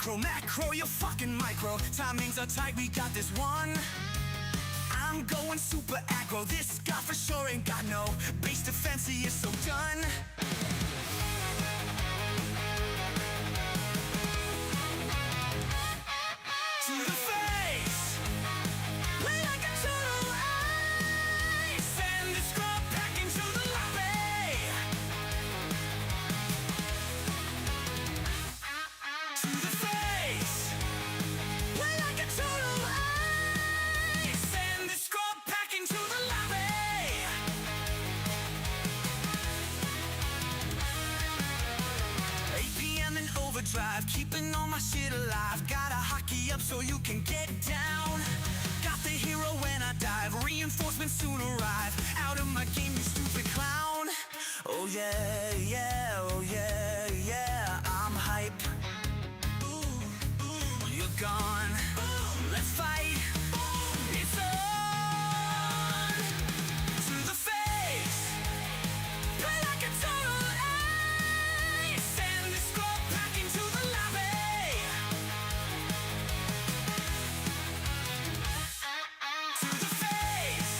macro, you're fucking micro. Timings are tight, we got this one. I'm going super aggro. This guy for sure ain't got no base defense, he is so done. To the face, play like a total ace. Send the scrub back into the lobby. To the face, play like a total ace. Send the scrub back into the lobby. 8 p.m. in overdrive, keeping all my shit alive. Gotta hockey up so you can get down. Got the hero when I dive, reinforcements soon arrive. Out of my game, you stupid clown. Oh yeah, yeah, oh yeah, yeah, I'm hype. You're gone, let's fight. It's on. To the face, play like a total ace. Send the scrub back into the lobby. To the face,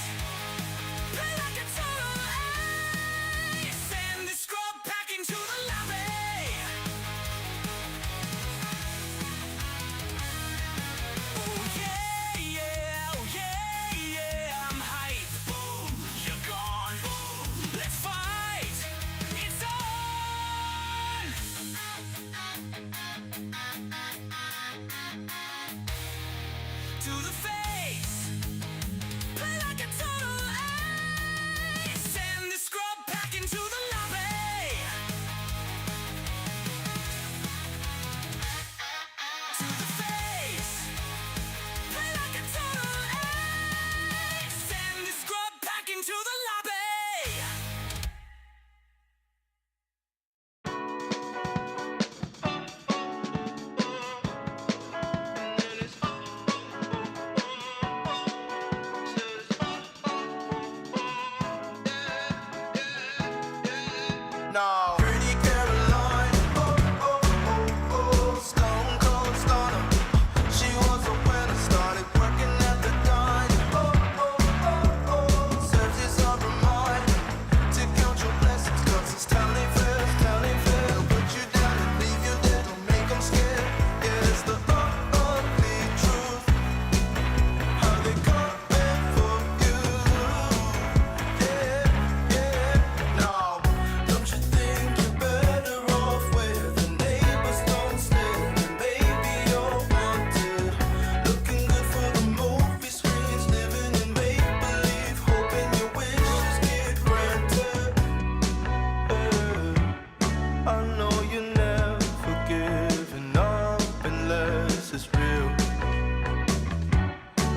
play like a total ace. Send the scrub back into the lobby. Oh yeah, yeah, oh yeah, yeah, I'm hype. Boom, you're gone. Boom, let's fight. It's on. To the face, play like a total ace. Send the scrub back into the lobby. To the face, play like a total ace. Send the scrub back into the lobby. No. Pretty Caroline, stone cold stunner. She was a winner, started working at the dine. Serves as a reminder to count your blessings, 'cause it's telling fair. Put you down and leave you there, don't make them scared. Yeah, it's the ugly truth. How they coming for you. Yeah, no. Don't you think you're better off where the neighbors don't stare? And baby, you're wanted, looking good for the movie screens, living in make-believe, hoping your wishes get granted. I know you never giving up unless it's real.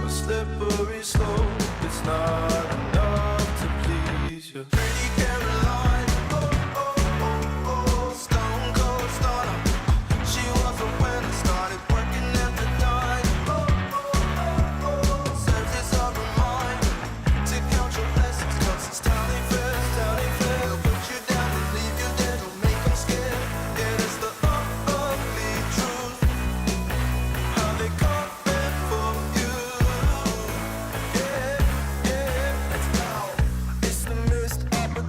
A slippery slope, it's not enough to please you. Pretty Caroline, stone cold stunner. She was a winner, started working at the dine. Serves as a reminder to count your blessings, 'cause it's telling fair. Put you down and leave you there, don't make them scared. Yeah, it's the ugly truth. How they coming for you. Yeah, let's go. It's the missed opportunity.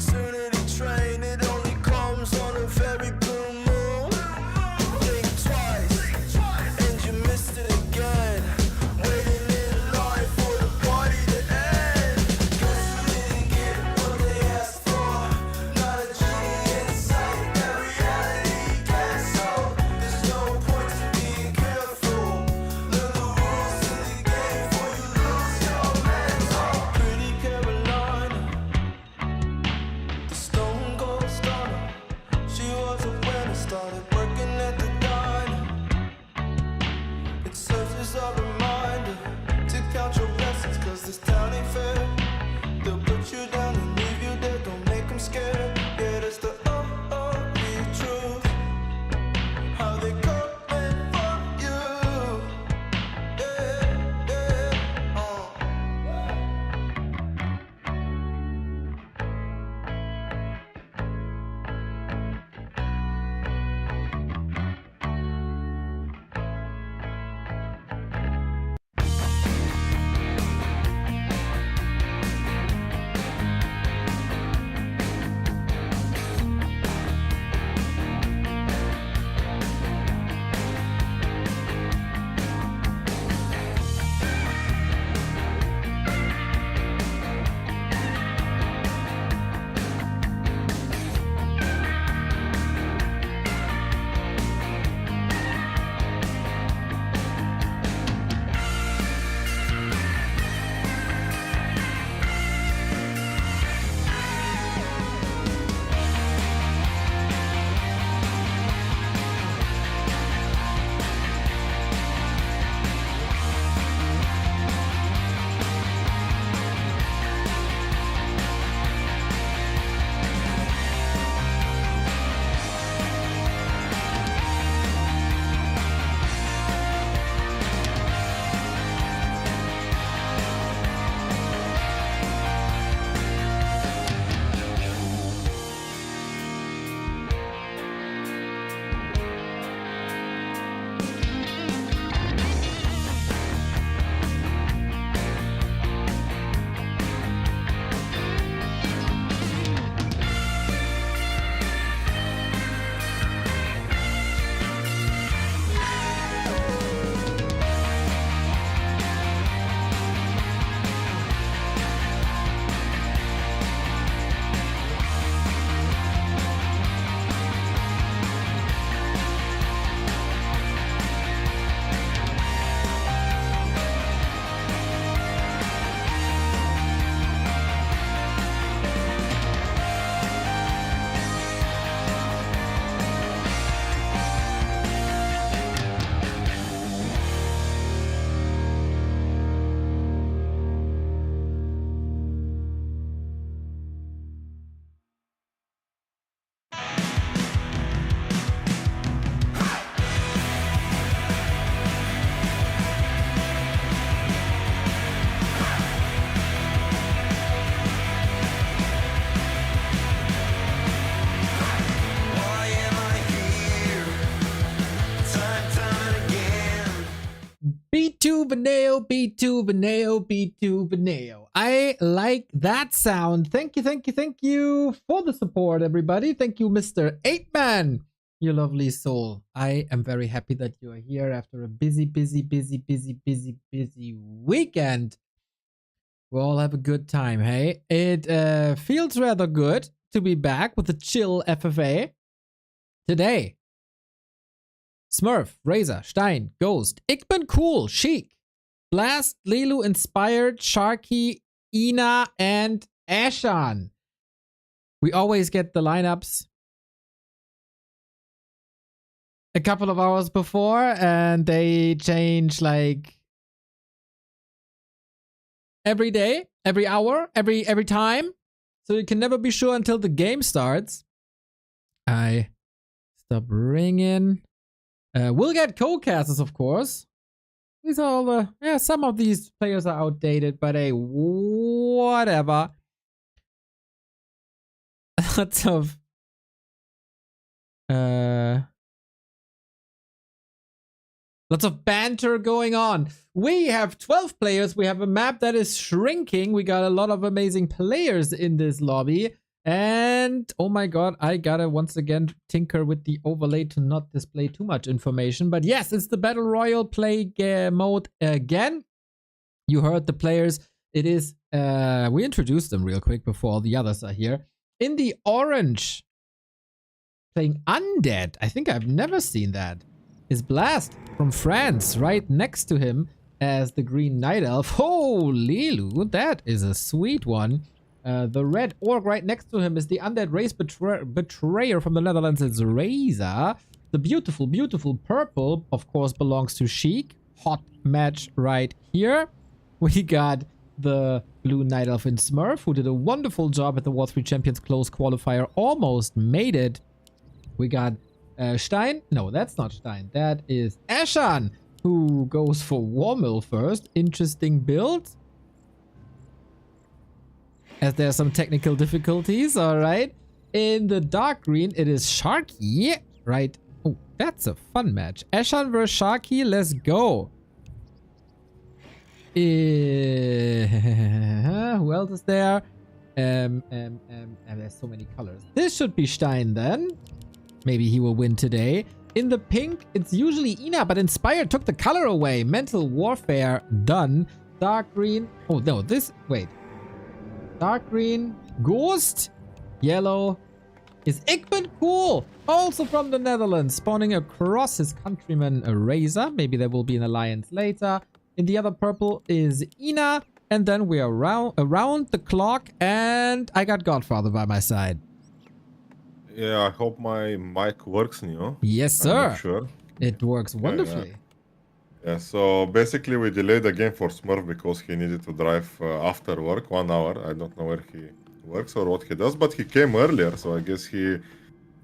B2 Beneo, B2 Beneo, B2 Beneo. I like that sound. Thank you, thank you, thank you for the support, everybody. Thank you, Mr. 8-Man. You lovely soul. I am very happy that you are here after a busy weekend. We'll all have a good time, hey? It feels rather good to be back with a chill FFA. Today, Smurf, Razor, Stein, Ghost, Ikman Cool, Sheik, Blast, Lelu, Inspired, Sharky, Ina, and Ashan. We always get the lineups a couple of hours before, and they change like every day, every hour, every time. So you can never be sure until the game starts. I stop ringing. We'll get co-casters, of course. These are all the... Yeah, some of these players are outdated, but hey, whatever. Lots of... Lots of banter going on. We have 12 players. We have a map that is shrinking. We got a lot of amazing players in this lobby. And oh my god, I gotta once again tinker with the overlay to not display too much information. But yes, it's the Battle Royale play mode again. You heard the players. It is, we introduced them real quick before all the others are here. In the orange, playing Undead. I think I've never seen that. Is Blast from France right next to him as the Green Night Elf. Oh, Lelu, that is a sweet one. The red orc right next to him is the Undead Race Betrayer from the Netherlands. It's Razor. The beautiful, beautiful purple, of course, belongs to Sheik. Hot match right here. We got the Blue Night Elf in Smurf, who did a wonderful job at the W3 Champions Close Qualifier. Almost made it. We got Stein? No, that's not Stein. That is Ashan, who goes for Warmill first. Interesting build. As there are some technical difficulties, alright. In the dark green, it is Sharky, right? Oh, that's a fun match. Ashan versus Sharky, let's go. Who else is there? And there's so many colors. This should be Stein then. Maybe he will win today. In the pink, it's usually Ina, but Inspired took the color away. Mental Warfare, done. Dark green. Oh, no, this... Wait. Dark green. Ghost. Yellow is Ikman Cool. Also from the Netherlands. Spawning across his countryman Razor. Maybe there will be an alliance later. In the other purple is Ina. And then we are around the clock. And I got Godfather by my side. Yeah, I hope my mic works, Neo. Yes, sir. I'm not sure. It works wonderfully. Yeah, so basically we delayed the game for Smurf because he needed to drive after work, 1 hour. I don't know where he works or what he does, but he came earlier, so I guess he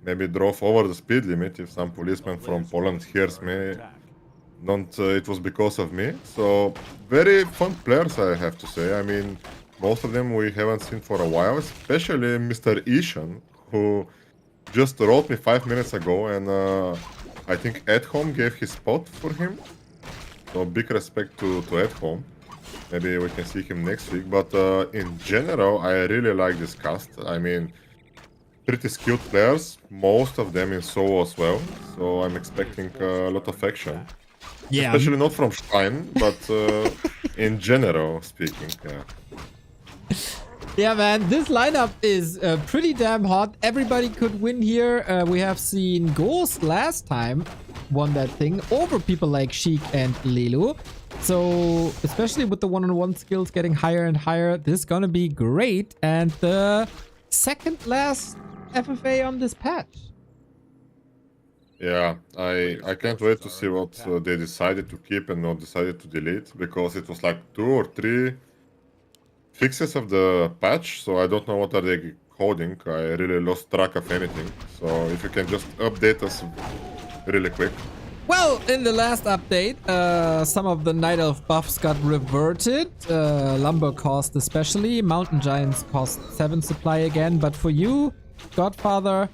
maybe drove over the speed limit. If some policeman from Poland hears me, it was because of me. So very fun players, I have to say. I mean, most of them we haven't seen for a while, especially Mr. Ishan, who just wrote me 5 minutes ago, and I think At Home gave his spot for him. So big respect to At Home. Maybe we can see him next week. But in general, I really like this cast. I mean, pretty skilled players, most of them in solo as well. So I'm expecting a lot of action. Yeah. Especially not from Stein, but in general speaking, yeah. Yeah, man, this lineup is pretty damn hot. Everybody could win here. We have seen Ghost last time won that thing over people like Sheik and Lelu. So, especially with the one-on-one skills getting higher and higher, this is gonna be great. And the second last FFA on this patch. Yeah, I can't wait to see what they decided to keep and not decided to delete, because it was like 2 or 3 fixes of the patch, so I don't know what are they coding. I really lost track of anything. So if you can just update us really quick. Well, in the last update, some of the Night Elf buffs got reverted. Lumber cost especially. Mountain Giants cost 7 supply again. But for you, Godfather,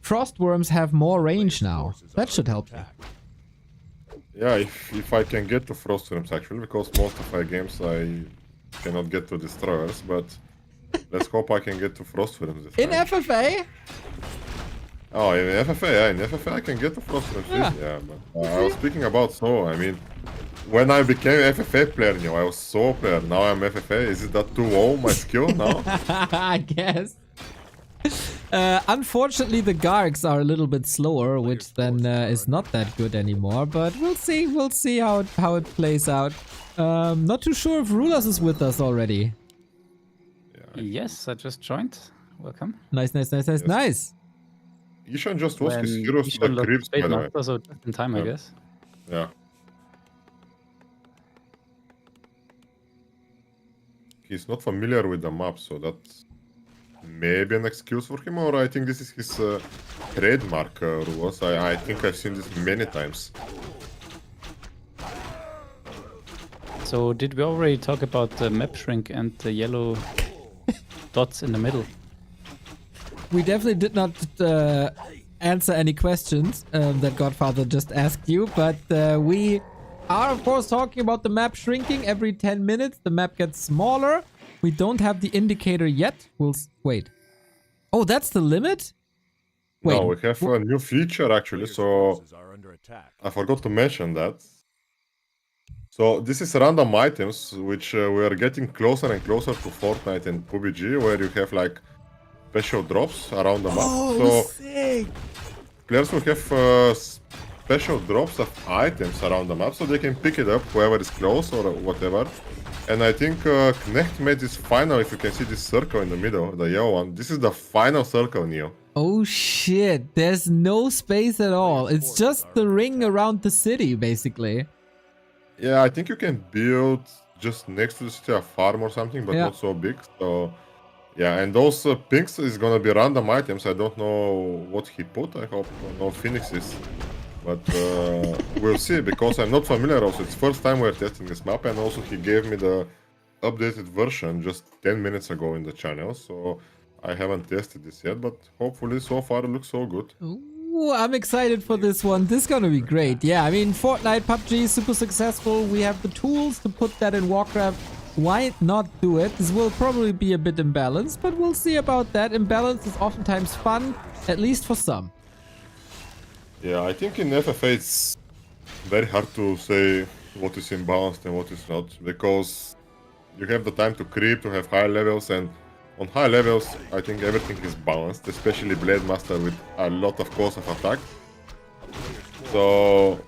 Frostworms have more range now. That should help you. Yeah, if I can get to Frost Realms actually, because most of my games I cannot get to Destroyers, but let's hope I can get to Frost Realms this In time. FFA? Oh, in FFA, yeah, in FFA I can get to Frost Realms, Yeah. yeah, but I was speaking about so, I mean, when I became FFA player, you know, I was so player, now I'm FFA, is it that too low, my skill now? I guess. Unfortunately, the Gargs are a little bit slower, which then is not that good anymore. But we'll see. We'll see how it plays out. Not too sure if Rulers is with us already. Yes, I just joined. Welcome. Nice, nice, nice, nice, nice. Ishan just lost his When heroes to the Ishan lost creeps, by Blade the way. Master, so just in time, I Yeah. guess. Yeah. He's not familiar with the map, so that's maybe an excuse for him, or I think this is his trademark rules. I think I've seen this many times. So did we already talk about the map shrink and the yellow dots in the middle? We definitely did not answer any questions that Godfather just asked you, but we are of course talking about the map shrinking every 10 minutes. The map gets smaller. We don't have the indicator yet. We'll wait. Oh, that's the limit? Wait. No, we have a new feature actually, so I forgot to mention that. So this is random items, which we are getting closer and closer to Fortnite and PUBG, where you have like special drops around the map. Oh, So sick. players will have special drops of items around the map, so they can pick it up, whoever is close or whatever. And I think Knecht made this final, if you can see this circle in the middle, the yellow one. This is the final circle, Neo. Oh shit, there's no space at all. It's just the ring around the city, basically. Yeah, I think you can build just next to the city a farm or something, but Yeah. not so big. So, yeah, and those pinks is gonna be random items. I don't know what he put. I hope no phoenixes. But we'll see, because I'm not familiar also. It's first time we're testing this map, and also he gave me the updated version just 10 minutes ago in the channel, so I haven't tested this yet, but hopefully so far it looks so good. Ooh, I'm excited for this one. This is gonna be great. Yeah, I mean, Fortnite, PUBG is super successful. We have the tools to put that in Warcraft. Why not do it? This will probably be a bit imbalanced, but we'll see about that. Imbalance is oftentimes fun, at least for some. Yeah, I think in FFA it's very hard to say what is imbalanced and what is not, because you have the time to creep, to have high levels, and on high levels I think everything is balanced, especially Blade Master with a lot of cost of attack. So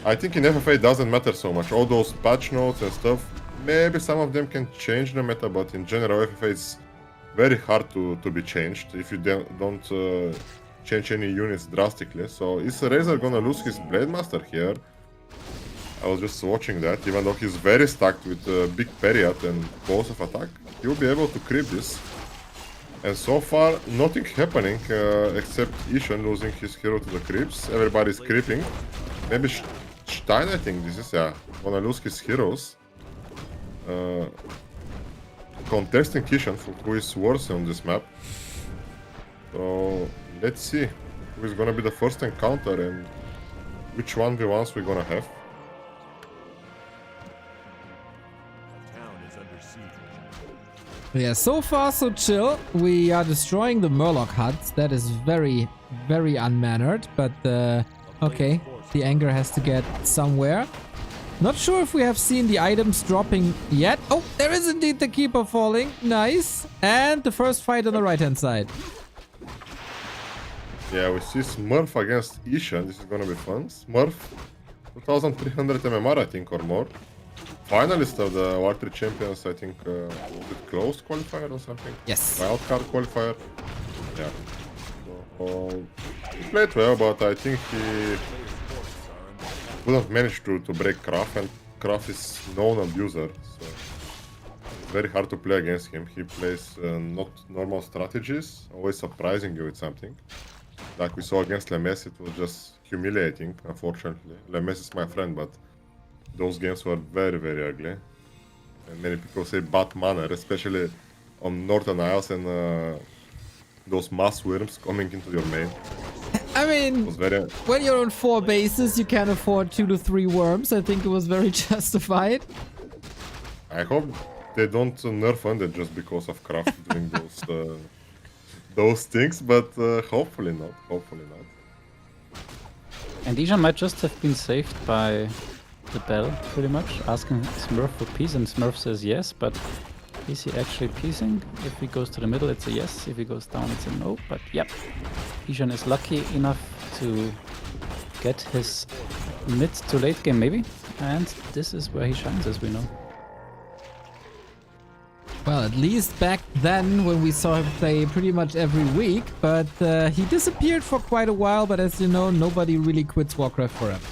I think in FFA it doesn't matter so much. All those patch notes and stuff, maybe some of them can change the meta, but in general FFA is very hard to be changed if you don't change any units drastically. So is Razor gonna lose his Blade Master here? I was just watching that, even though he's very stacked with big Period and pulse of attack, he'll be able to creep this. And so far, nothing happening except Ishan losing his hero to the creeps. Everybody's creeping. Maybe Stein, I think this is, yeah, gonna lose his heroes. Contesting Ishan, who is worse on this map. So let's see who is gonna be the first encounter and which 1v1s we're gonna have. Yeah, so far so chill. We are destroying the Murloc huts. That is very, very unmannered, but okay. The anger has to get somewhere. Not sure if we have seen the items dropping yet. Oh, there is indeed the Keeper falling. Nice. And the first fight on the right-hand side. Yeah, we see Smurf against Ishan. This is gonna be fun. Smurf, 2300 MMR, I think, or more. Finalist of the W3CFinals, I think, was it closed qualifier or something? Yes. Wildcard qualifier. Yeah. So, he played well, but I think he couldn't manage to break Kraft, and Kraft is known abuser, so it's very hard to play against him. He plays not normal strategies, always surprising you with something. Like we saw against Lemes, it was just humiliating, unfortunately. Lemes is my friend, but those games were very, very ugly. And many people say bad manner, especially on Northern Isles and those mass worms coming into your main. I It mean, was very... when you're on 4 bases, you can afford 2 to 3 worms. I think it was very justified. I hope they don't nerf Undead just because of Kraft doing those things, but hopefully not. Hopefully not. And Ishan might just have been saved by the bell, pretty much, asking Smurf for peace, and Smurf says yes, but is he actually peacing? If he goes to the middle, it's a yes. If he goes down, it's a no. But yep, Ishan is lucky enough to get his mid to late game, maybe. And this is where he shines, as we know. Well, at least back then when we saw him play pretty much every week, but he disappeared for quite a while, but as you know, nobody really quits Warcraft forever.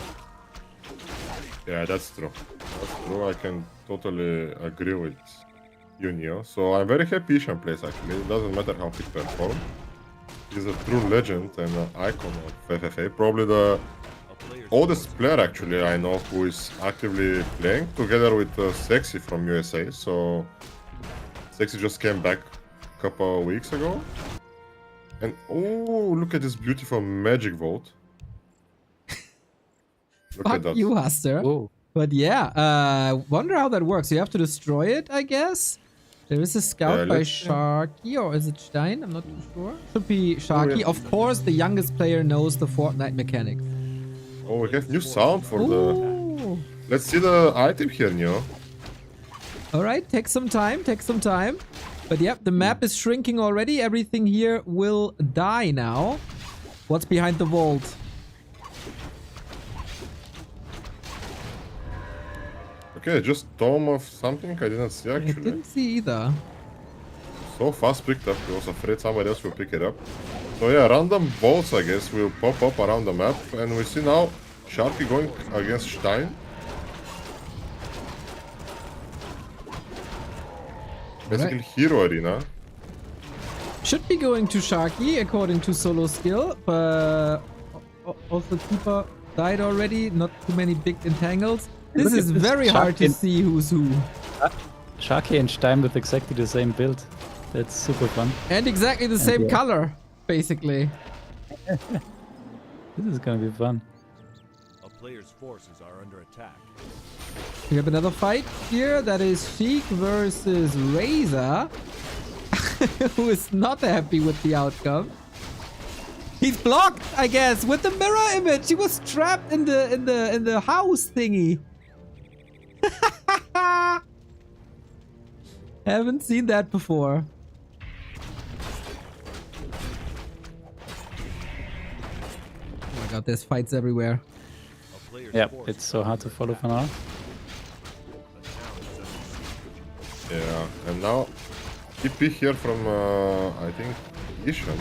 Yeah, that's true. That's true. I can totally agree with you, Neo. So I'm very happy Ishan plays, actually. It doesn't matter how he performs. He's a true legend and an icon of FFA. Probably the oldest player, actually, I know who is actively playing, together with Sexy from USA. So Sexy just came back a couple of weeks ago. And oh, look at this beautiful magic vault. Look at Fuck that. you, Huster. Whoa. But yeah, wonder how that works. You have to destroy it, I guess. There is a scout Yeah, by let's- Sharky, or is it Stein? I'm not too sure. Should be Sharky. yeah. Of course, the youngest player knows the Fortnite mechanics. Oh, we have new sound for the... Ooh. Let's see the item here, Neo. Alright, take some time, take some time. But yep, the map is shrinking already. Everything here will die now. What's behind the vault? Okay, just tome of something I didn't see I actually. didn't see either. So fast picked up, I was afraid somebody else will pick it up. So yeah, random vaults I guess will pop up around the map, and we see now Sharky going against Stein. Basically hero arena. Should be going to Sharky according to solo skill, but also Keeper died already. Not too many big entangles. This Look at is this very hard to Sharky. see who's who. Sharky and Stein with exactly the same build. That's super fun. And exactly the same yeah. color, basically. This is gonna be fun. A player's forces are under attack. We have another fight here. That is Sheik versus Razor, who is not happy with the outcome. He's blocked, I guess, with the mirror image. He was trapped in the house thingy. Haven't seen that before. Oh my god, there's fights everywhere. A player's Yep, forces it's so hard to follow for now. Yeah, and now TP here from I think Ishan.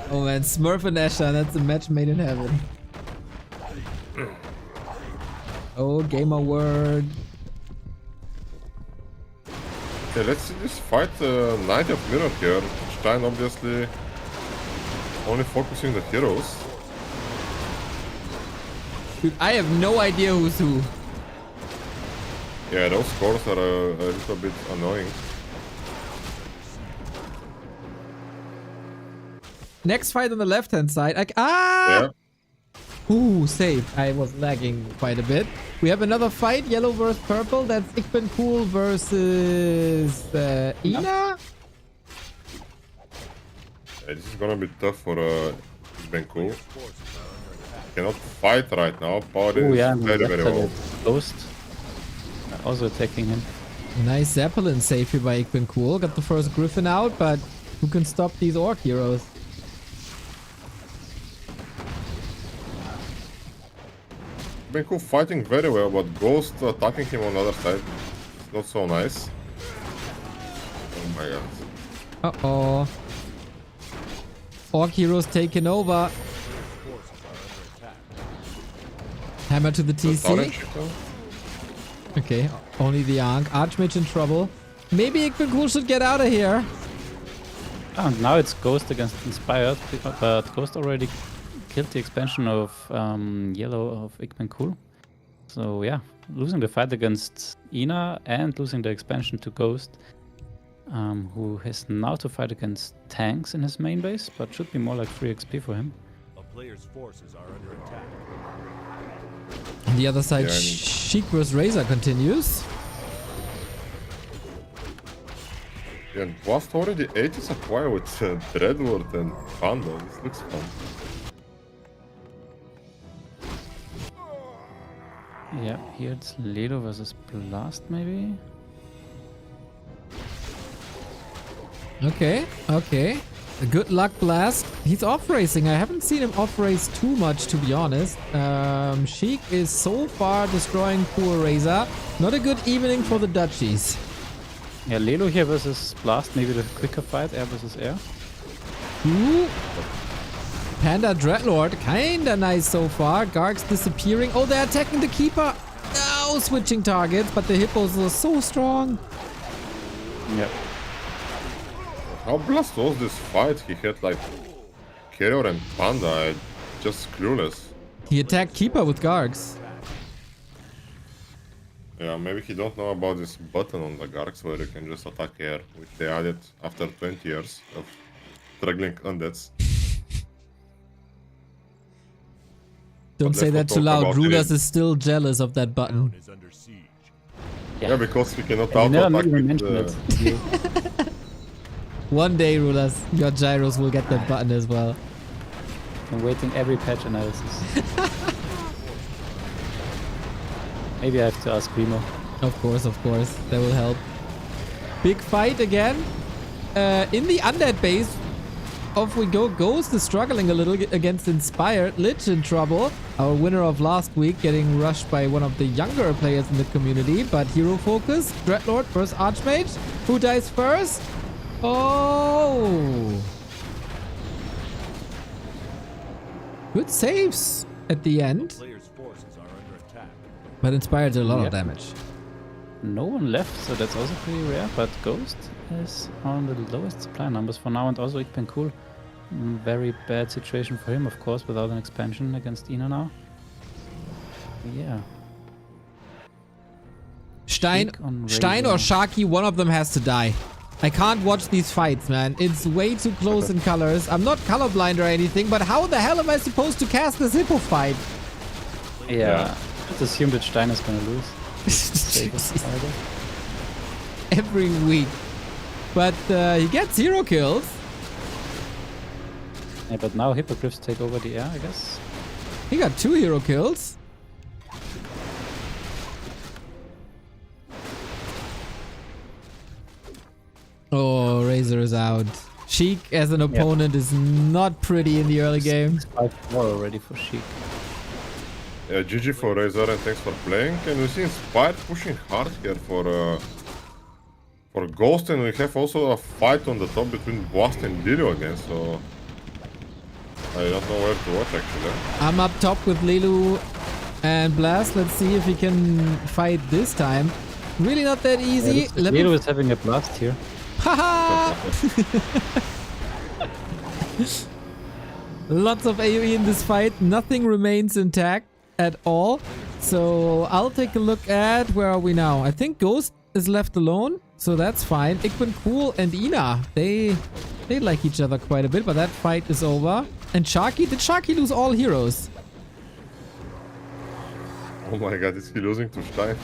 Oh man, Smurf and Asha, that's a match made in heaven. Oh, gamer word. Okay, let's see this fight. Knight of Mirror here. Stein obviously only focusing the heroes. Dude, I have no idea who's who. Yeah, those scores are a little bit annoying. Next fight on the left-hand side. Ah! Yeah. Ooh, save. I was lagging quite a bit. We have another fight, yellow versus purple. That's Cool versus Ina. Yeah, this is gonna be tough for Cool. Cannot fight right now. Power Oh is yeah, and very, very low. Ghost also attacking him. Nice Zeppelin save here by Cool. Got the first Griffin out, but who can stop these orc heroes? Cool fighting very well, but Ghost attacking him on the other side. It's not so nice. Oh my god. Uh-oh. Orc heroes taken over. Hammer to the That's TC. orange. Okay, only the Ankh. Archmage in trouble. Maybe Cool should get out of here. Oh, and now it's Ghost against Inspired, but Ghost already killed the expansion of Yellow of Cool. So yeah, losing the fight against Ina and losing the expansion to Ghost. who has now to fight against tanks in his main base, but should be more like 3 XP for him. A player's forces are under attack. On the other side, Yeah, I mean- Sheik vs Razor continues. And Blast already 8 is acquired with Dreadword and Panda. This looks fun. Yeah, here it's Lelu versus Blast, maybe? Okay, okay. Good luck, Blast. He's off racing. I haven't seen him off race too much, to be honest. Sheik is so far destroying poor Razor. Not a good evening for the Dutchies. Yeah, Lelu here versus Blast, maybe the quicker fight, air versus air. Ooh. Panda Dreadlord, kinda nice so far. Gargs disappearing. Oh, they're attacking the Keeper. Now switching targets, but the Hippos are so strong. Yep. How Blast was this fight? He had like Carrier and Panda. Just clueless. He attacked Keeper with Gargs. Yeah, maybe he don't know about this button on the Gargs where you can just attack air, which they added after 20 years of struggling undeads. Don't But say let's that not too talk loud. about Rulers it. is still jealous of that button. Is under siege. Yeah, because we cannot You never auto-attack even with mentioned the... it. One day, Rulers, your gyros will get that button as well. I'm waiting every patch analysis. Maybe I have to ask Primo. Of course, that will help. Big fight again. In the undead base, off we go. Ghost is struggling a little against Inspired. Lich in trouble. Our winner of last week getting rushed by one of the younger players in the community. But hero focus. Dreadlord versus Archmage. Who dies first? Oh! Good saves at the end. Player's forces are under attack. But Inspired did a lot Yep. of damage. No one left, so that's also pretty rare, but Ghost is on the lowest supply numbers for now, and also Ikpen Cool. Very bad situation for him, of course, without an expansion against Ina now. Yeah. Stein Sheik on or Razor. Sharky, one of them has to die. I can't watch these fights, man. It's way too close in colors. I'm not colorblind or anything, but how the hell am I supposed to cast this Hippo fight? Yeah. Let's assume that Stein is gonna lose. Safest either. Every week. But he gets 0 kills. Yeah, but now Hippogriffs take over the air, I guess. He got 2 hero kills. Oh, Razor is out. Sheik as an opponent is not pretty in the early game. 5-4 already for Sheik. Yeah, GG for Razor and thanks for playing. And we see Inspired pushing hard here for Ghost, and we have also a fight on the top between Blast and Lelu again, so I don't know where to watch actually. I'm up top with Lelu and Blast. Let's see if he can fight this time. Really not that easy. Lelu is having a blast here. Haha! Lots of AoE in this fight. Nothing remains intact at all. So I'll take a look at, where are we now? I think Ghost is left alone, so that's fine. Ikpen Cool and Ina, they like each other quite a bit, but that fight is over. And Sharky, did Sharky lose all heroes? Oh my god, is he losing to Stein?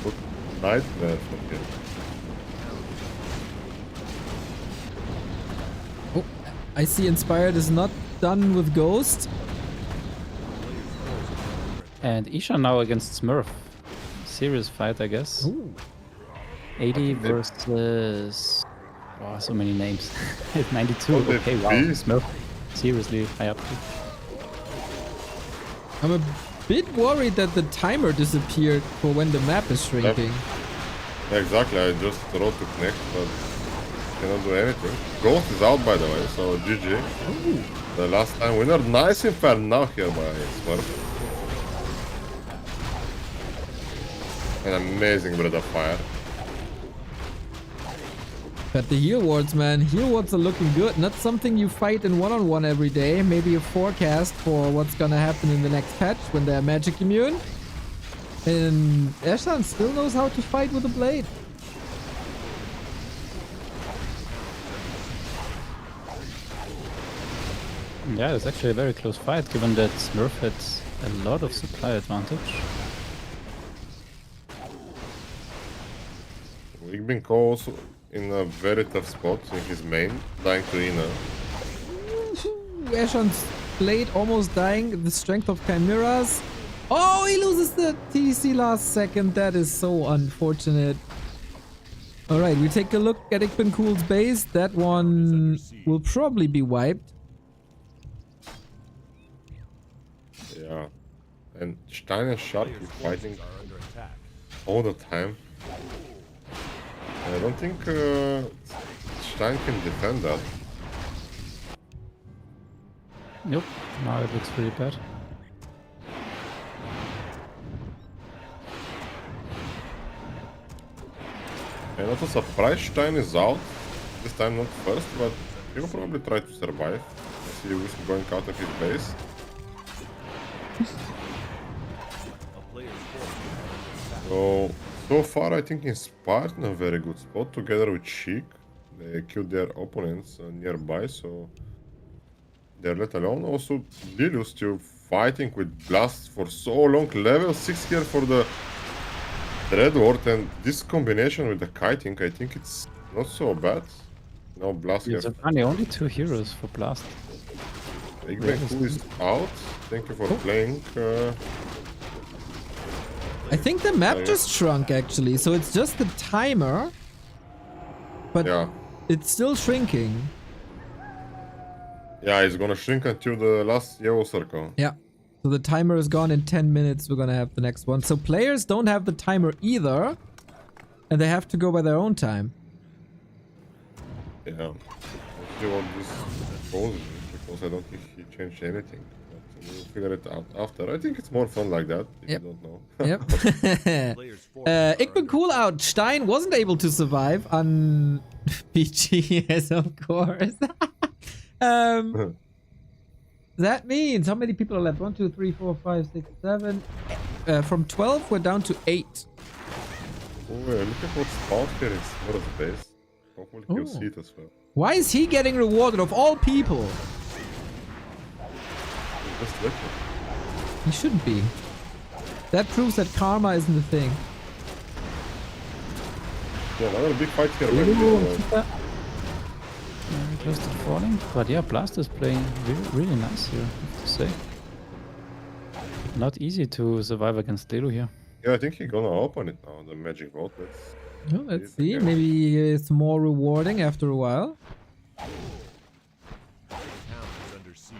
What nightmare for him. Oh, I see Inspired is not done with Ghost. And Isha now against Smurf. Serious fight, I guess. Ooh. 80 versus... Oh, so many names. 92. Oh, they Okay, wow. beat. Smurf. Seriously high up. I'm a bit worried that the timer disappeared for when the map is shrinking. Yeah, exactly, I just wrote to connect, but cannot do anything. Ghost is out by the way, so GG. The last time winner. Nice Inferno here by Smurf. An amazing Breath of Fire. But the heal wards, man, heal wards are looking good. Not something you fight in one-on-one every day. Maybe a forecast for what's gonna happen in the next patch when they're magic immune. And Eshan still knows how to fight with a blade. Yeah, it's actually a very close fight, given that Smurf had a lot of supply advantage. We've been also in a very tough spot in his main, dying to Ina. Eshan's blade almost dying. The strength of Chimeras. Oh, he loses the TC last second. That is so unfortunate. Alright, we take a look at Ikbencool's base. That one will probably be wiped. Yeah. And Stein and Shark is fighting Are under attack. all the time. I don't think Stein can defend that. Nope, now it looks really bad. And also surprised Stein is out. This time not first, but he will probably try to survive. I see Wisp going out of his base. A player's forces are under attack. So far I think Inspired in a very good spot together with Sheik. They killed their opponents nearby, so they're let alone. Also, Lelu still fighting with Blast for so long. Level 6 here for the Dreadwort, and this combination with the kiting, I think it's not so bad. Now Blast It's has only 2 heroes for Blast. who is out. Thank you for playing. I think the map yeah. just shrunk actually. So it's just the timer. But Yeah. it's still shrinking. Yeah, it's gonna shrink until the last yellow circle. Yeah. So the timer is gone in 10 minutes. We're gonna have the next one. So players don't have the timer either. And they have to go by their own time. Yeah. Let's see what this goes because I don't think he changed anything. But we'll figure it out after. I think it's more fun like that, if Yep. you don't know. Yep. Player's forces are Ikben under cool out. Stein wasn't able to survive on PG, yes, of course. That means how many people are left? 1, 2, 3, 4, 5, 6, 7. From 12, we're down to 8. Oh, yeah, look at what spawned here in Smurf's base. Hopefully he'll see it as well. Why is he getting rewarded of all people? He's just lucky. He shouldn't be. That proves that karma isn't a thing. Yeah, another big fight here. Very close to falling. But yeah, Blast is playing really nice here, I have to say. Not easy to survive against Lelu here. Yeah, I think he's gonna open it now, the magic vault. Let's see. Maybe it's more rewarding after a while. town is under siege.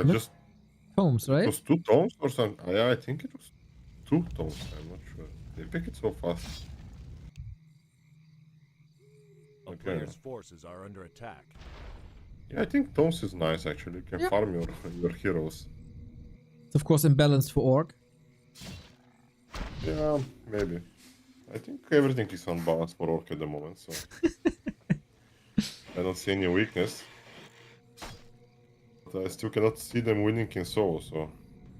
Just Homes, it right? was 2 tones or something. Yeah, I think it was 2 tones. I'm not sure. They pick it so fast. A Okay. player's forces are under attack. Yeah, I think tones is nice actually. You can farm your heroes. It's of course imbalanced for Orc. Yeah, maybe. I think everything is on balance for Orc at the moment, so I don't see any weakness. But I still cannot see them winning in solo, so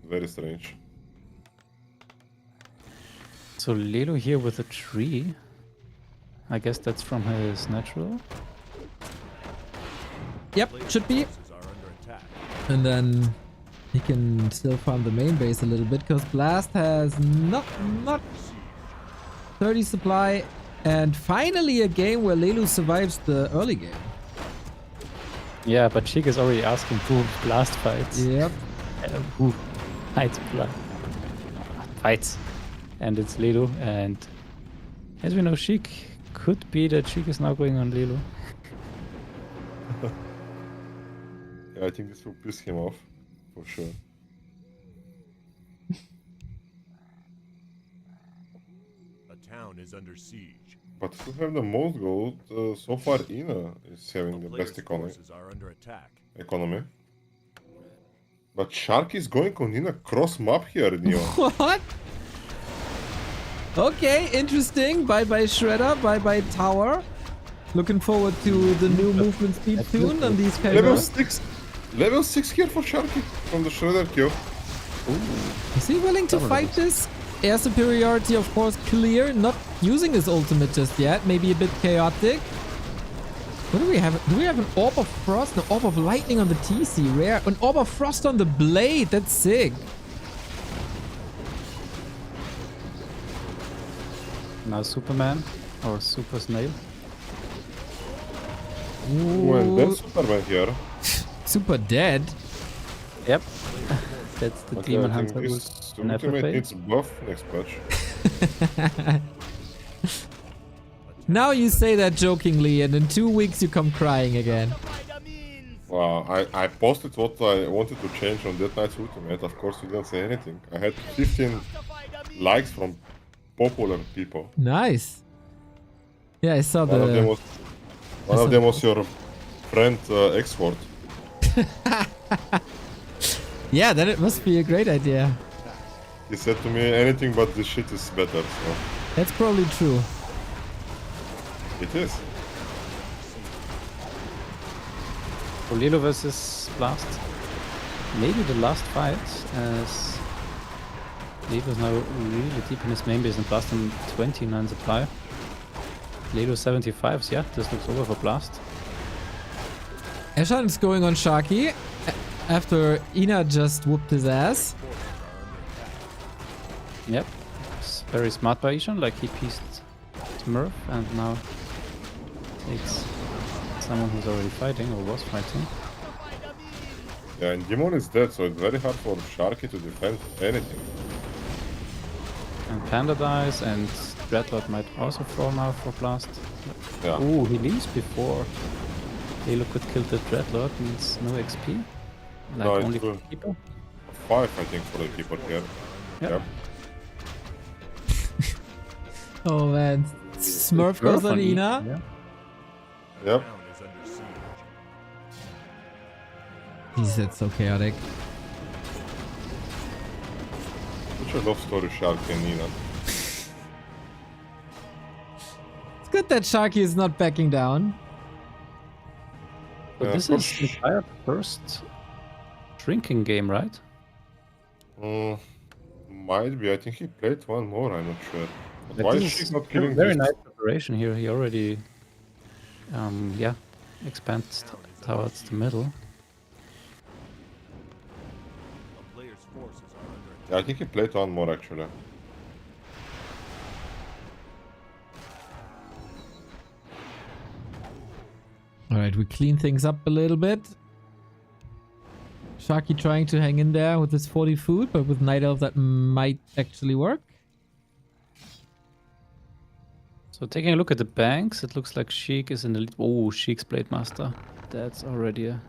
very strange. So Lelu here with a tree. I guess that's from his natural. Yep, should be. Forces are under attack. And then he can still farm the main base a little bit because Blast has not much. 30 supply. And finally a game where Lelu survives the early game. Yeah, but Sheik is already asking who Blast fights. Yep. Who fights fights. And it's Lelu. And as we know, Sheik could be that Sheik is now going on Lelu. Yeah, I think this will piss him off, for sure. A town is under siege. But who have the most gold? So far, Ina is having A the player's best economy. forces are under attack. But Shark is going on Ina cross map here, Neo. What? Okay, interesting. Bye bye Shredder, bye bye Tower. Looking forward to the new movement speed soon on these Level cameras. 6! Level 6 here for Sharky from the Shredder kill. Is he willing to fight this? Air superiority, of course, clear. Not using his ultimate just yet. Maybe a bit chaotic. What do we have? Do we have an Orb of Frost? An Orb of Lightning on the TC. Rare. An Orb of Frost on the Blade. That's sick. Now Superman or Super Snail. Well, that's Superman here. Super dead. Yep. That's the Okay, Demon I think Hunter with this an ultimate FFA. needs buff next patch. Now you say that jokingly, and in 2 weeks you come crying again. Wow, I posted what I wanted to change on that night's ultimate. Of course, you didn't say anything. I had 15 likes from popular people. Nice. Yeah, I saw One of them the. was your friend X-Word. Yeah, then it must be a great idea. He said to me, anything but this shit is better. So That's probably true. it is. Lelu versus Blast. Maybe the last fight, as Lelu is now really deep in his main base and Blast on 29 supply. Lelu 75s, yeah, this looks over for Blast. Eshan is going on Sharky after Ina just whooped his ass. Yep, it's very smart by Ishan, like he pieced Smurf and now takes someone who's already fighting or was fighting. Yeah, and Demon is dead, so it's very hard for Sharky to defend anything. And Panda dies and Dreadlord might also fall now for Blast. Yeah. Ooh, he leaves before Lelu could kill the Dreadlord, means no XP. Like No, only it's for good. people. 5, I think, for the keeper here. Yep. Yep. Oh man. Smurf goes on Ina. Yeah. Yep. Jeez, that's so chaotic. Such a love story, Sharky and Nina. It's good that Sharky is not backing down. But Yeah, this for is the entire first drinking game, right? Might be. I think he played one more. I'm not sure. But But why is this she is not killing very this? nice preparation here. He already, yeah, expands towards the middle. A player's forces are under attack. Yeah, I think he played one more actually. Alright, we clean things up a little bit. Sharky trying to hang in there with his 40 food, but with Night Elf that might actually work. So taking a look at the banks, it looks like Sheik is in the lead. Oh, Sheik's Blade Master. That's already a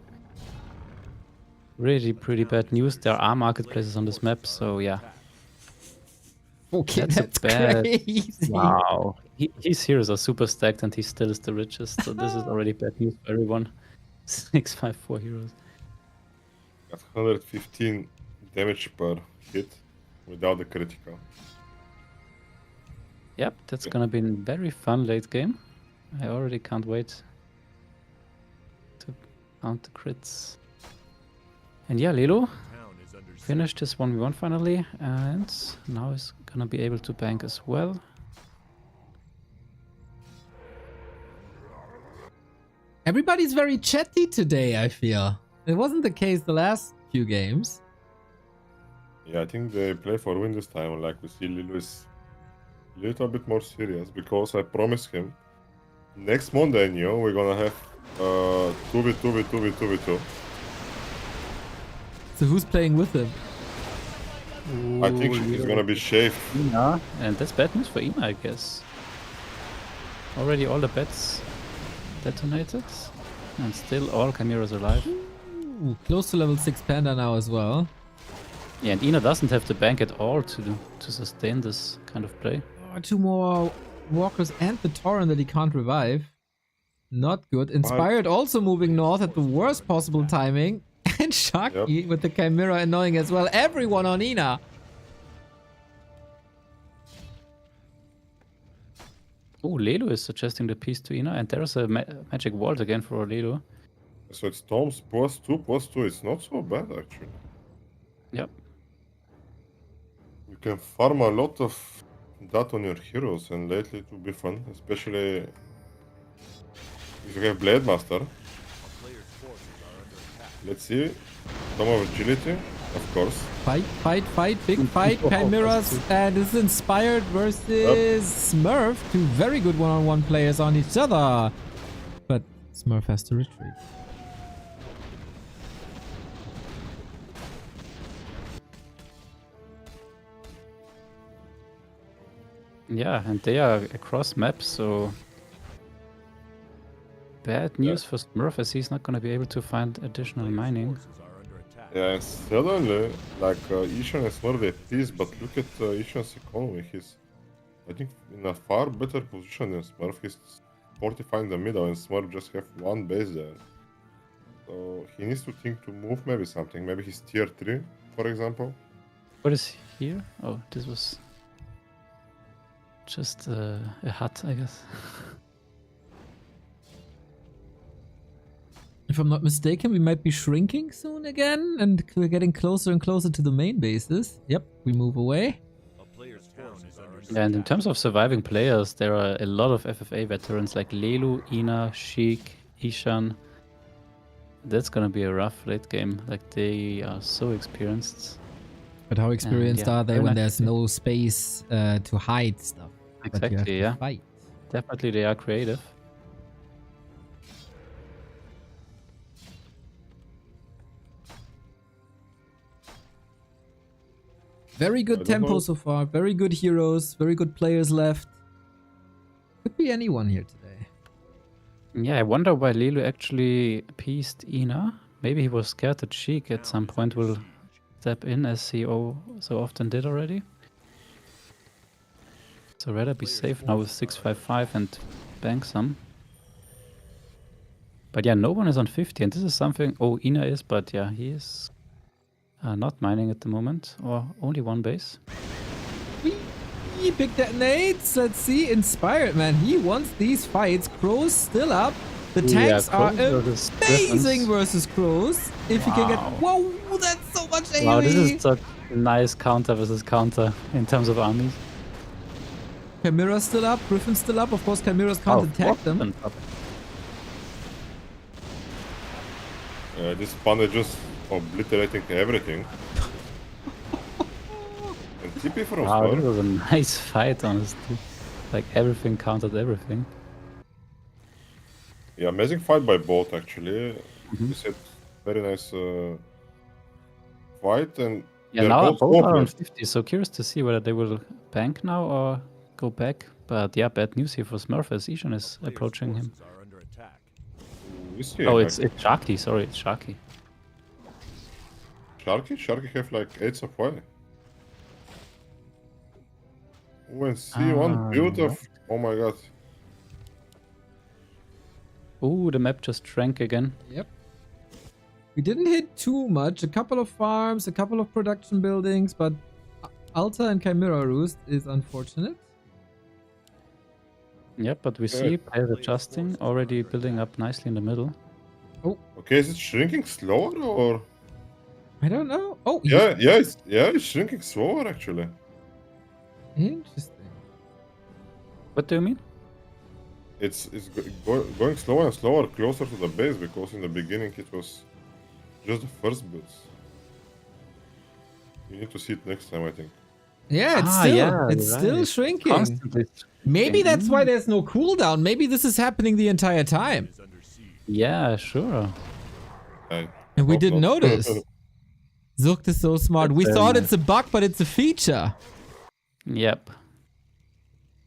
really pretty bad news. There are marketplaces on this map, so yeah. Okay, That's that's bad. crazy. Wow. His heroes are super stacked and he still is the richest, so this is already bad news for everyone. 654 heroes. Got 115 damage per hit without the critical. Yep, that's gonna be a very fun late game. I already can't wait to count the crits. And yeah, Lelu Town is under siege. finished his 1v1 finally, and now is gonna be able to bank as well. Everybody's very chatty today, I feel. It wasn't the case the last few games. Yeah, I think they play for win this time. Like we see Lelu is a little bit more serious because I promised him next Monday, we're gonna have 2v2v2v2v2. So who's playing with him? I think it's gonna be Sheik. Ina, and that's bad news for Ina, I guess. Already all the bets detonated, and still all Chimeras alive. Ooh, close to level 6 Panda now as well. Yeah, and Ina doesn't have the bank at all to sustain this kind of play. Oh, 2 more walkers and the Tauren that he can't revive. Not good. Inspired also moving north at the worst possible timing. And Sharky with the Chimera annoying as well. Everyone on Ina. Oh, Lelu is suggesting the piece to Ina, and there's a magic vault again for Lelu. So it's Tom's +2/+2. It's not so bad actually. Yep. can farm a lot of that on your heroes, and lately it will be fun, especially if you have Blade Master. Player's forces are under attack. Let's see. Some of agility, of course. Fight, big fight. Chimeras and this is Inspired versus Smurf. Two very good one-on-one players on each other. But Smurf has to retreat. Yeah, and they are across maps, so bad news for Smurf as he's not going to be able to find additional mining. Forces are under attack. Yeah, and suddenly, like, Ishan and Smurf they peace, but look at Ishan's economy. He's, I think, in a far better position than Smurf. He's fortifying the middle, and Smurf just have one base there. So he needs to think to move maybe something. Maybe he's tier 3, for example. What is here? Oh, this was just a hut, I guess. If I'm not mistaken, we might be shrinking soon again, and we're getting closer and closer to the main bases. Yep, we move away. A player's forces are under And in terms of surviving players, there are a lot of FFA veterans like Lelu, Ina, Sheik, Ishan. That's gonna be a rough late game. Like, they are so experienced. But how experienced yeah, are they very when nice there's to see. no space to hide stuff? But you have Exactly, to yeah. fight. Definitely they are creative. Very I good don't tempo know. so far. Very good heroes. Very good players left. Could be anyone here today. Yeah, I wonder why Lelu actually pieced Ina. Maybe he was scared that Sheik at some point will step in as he so often did already. So rather be safe now with 655 and bank some. But yeah, no one is on 50 and this is something... Oh, Ina is, but yeah, he is not mining at the moment. Or only one base. Whee! Big detonates. Let's see. Inspired, man. He wants these fights. Crows still up. The Ooh, yeah, tanks are Crows versus amazing Griffins. versus Crows. If you can get... Wow. Whoa, that's so much AoE. Wow, this is such a nice counter versus counter in terms of armies. Chimera's still up. Griffin's still up. Of course, Chimera's can't attack them. This panda just obliterating everything. And TP from Wow, Smurf. this was a nice fight, honestly. Like, everything countered everything. Yeah, amazing fight by both actually. Mhm. You said very nice fight, and Yeah, they're now both are on hopeless. 50, so curious to see whether they will bank now or go back. But yeah, bad news here for Smurf as Ishan is player's approaching him. forces are under attack. We see Oh, like, it's Sharky, sorry, it's Sharky. Sharky? Sharky have like 8 supply. Oh, and see one build of... Oh my god. Ooh, the map just shrank again. Yep. We didn't hit too much. A couple of farms, a couple of production buildings, but Alta and Chimera Roost is unfortunate. Yep, but we see players adjusting, already building up nicely in the middle. Okay, is it shrinking slower or... I don't know. Oh, Yeah, it's shrinking slower actually. Interesting. What do you mean? It's going slower and slower closer to the base, because in the beginning it was just the first builds. You need to see it next time, I think. Yeah, it's Ah, still yeah, it's you're still right. shrinking. Constantly Maybe that's why there's no cooldown. Maybe this is happening the entire time. Is under siege. Yeah, sure. I And we hope didn't not. notice. Zucht is so smart. We That's thought nice. it's a bug, but it's a feature. Yep.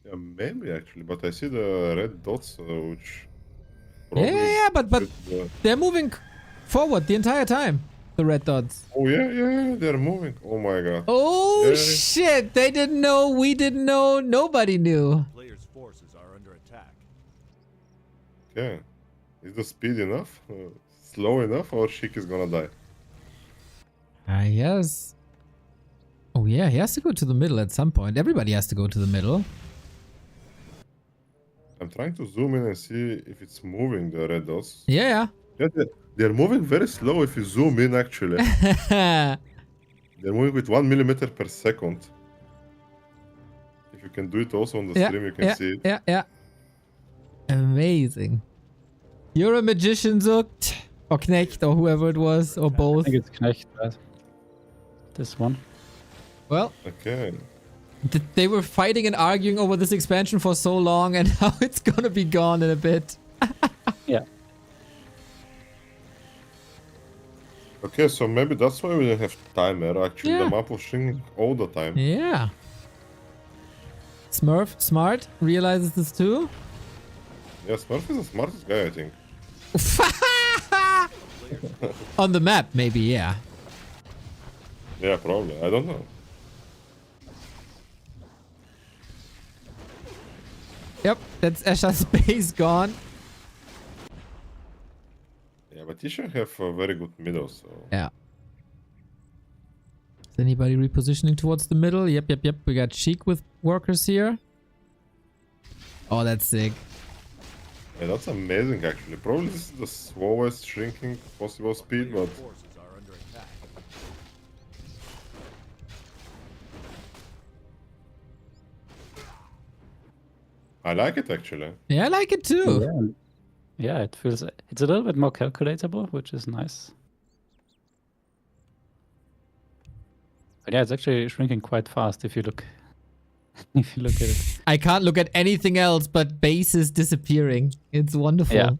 Yeah, maybe actually, but I see the red dots, which... Yeah, but should, they're moving forward the entire time. The red dots. Oh yeah, they're moving. Oh my god. Oh Yeah. shit! They didn't know. We didn't know. Nobody knew. Player's forces are under attack. Yeah. Is the speed enough? Slow enough, or Sheik is gonna die? Yes. Oh yeah, he has to go to the middle at some point. Everybody has to go to the middle. I'm trying to zoom in and see if it's moving, the red dots. Yeah. Yeah, they're moving very slow if you zoom in actually. They're moving with 1 millimeter per second. you can do it also on the stream, you can see it. Yeah. Amazing. You're a magician, Zucht. Or Knecht, or whoever it was, or I both. think it's Knecht, right? This one. Well, Okay. they were fighting and arguing over this expansion for so long, and now it's gonna be gone in a bit. Yeah. Okay, so maybe that's why we didn't have timer. Actually, Yeah. the map was shrinking all the time. Yeah. Smurf, smart, realizes this too. Yeah, Smurf is the smartest guy, I think. On the map, maybe, yeah. Yeah, probably. I don't know. Yep, that's Esha's base gone. Yeah, but he should have a very good middle, so... Yeah. Is anybody repositioning towards the middle? Yep. We got Sheik with workers here. Oh, that's sick. Yeah, that's amazing, actually. Probably this is the slowest shrinking possible speed, but... Forces are under attack. I like it, actually. Yeah, I like it too. Yeah. Yeah, it feels it's a little bit more calculatable, which is nice. But yeah, it's actually shrinking quite fast if you look if you look at it. I can't look at anything else but base is disappearing. It's wonderful. Yeah.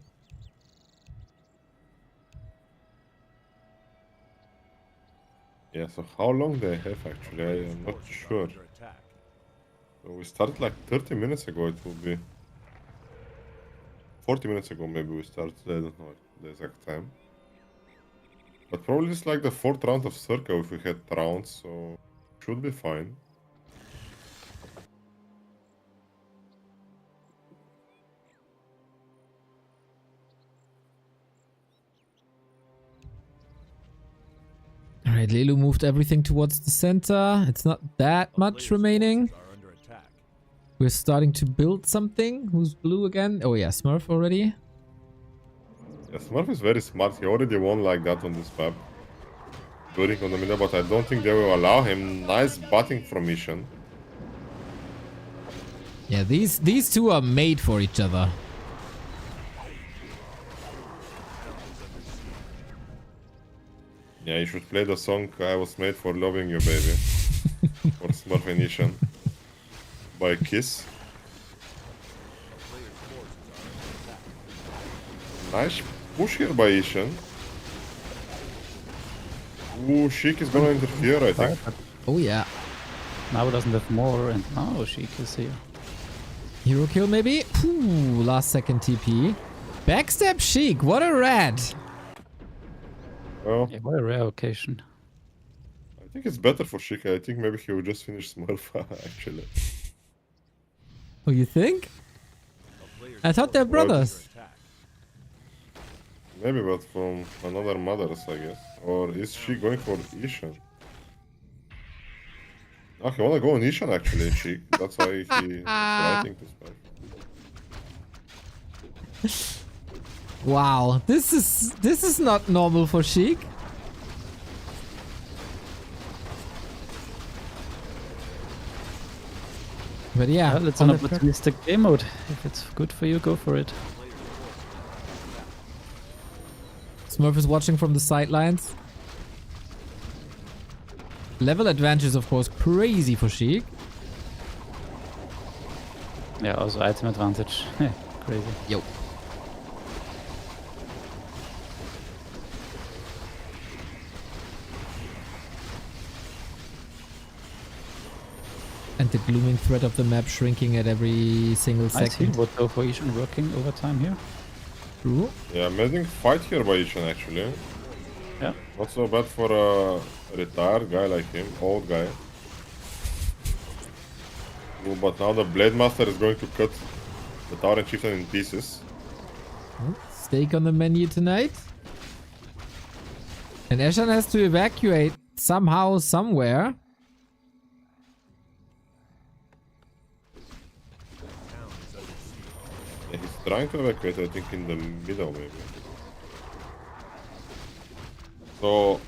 Yeah, so how long they have, actually? I am not sure. Under attack. So we started like 30 minutes ago, it will be. 40 minutes ago, maybe we started. I don't know the exact time. But probably it's like the 4th round of Circle if we had rounds, so should be fine. Alright, Lelu moved everything towards the center. It's not that much remaining. Forces are under attack. We're starting to build something. Who's blue again? Oh yeah, Smurf already. Yeah, Smurf is very smart. He already won like that on this map. Building on the middle, but I don't think they will allow him. Nice butting from Ishan. Yeah, these two are made for each other. Yeah, you should play the song I Was Made for Loving You, baby. For Smurf and Ishan. By Kiss. Nice push here by Ishan. Ooh, Sheik is gonna interfere, I think. Oh yeah. Now it doesn't have more, and now Sheik is here. Hero kill maybe? Ooh, last second TP. Backstab Sheik, what a rat. Well, Yeah, what a rare occasion. I think it's better for Sheik. I think maybe he will just finish Smurf, actually. Oh, you think? A player's I thought they're forces are brothers. under attack. Maybe, but from another mothers, I guess. Or is she going for Ishan? Oh, he wanna go on Ishan, actually, Sheik. That's why he fighting to Smurf. Wow, this is not normal for Sheik. But yeah, Well, it's an on the per- opportunistic game mode. If it's good for you, go for it. Smurf is watching from the sidelines. Level advantage is of course crazy for Sheik. Yeah, also item advantage. Crazy. Yo. And the glooming threat of the map shrinking at every single I see second. what go for Ishan working overtime here. True. Yeah, amazing fight here by Ishan, actually. Yeah. Not so bad for a retired guy like him, old guy. Ooh, but now the Blade Master is going to cut the Tower and Chieftain in pieces. Steak on the menu tonight. And Eshan has to evacuate somehow, somewhere. Yeah, he's trying to evacuate, I think, in the middle, maybe. So,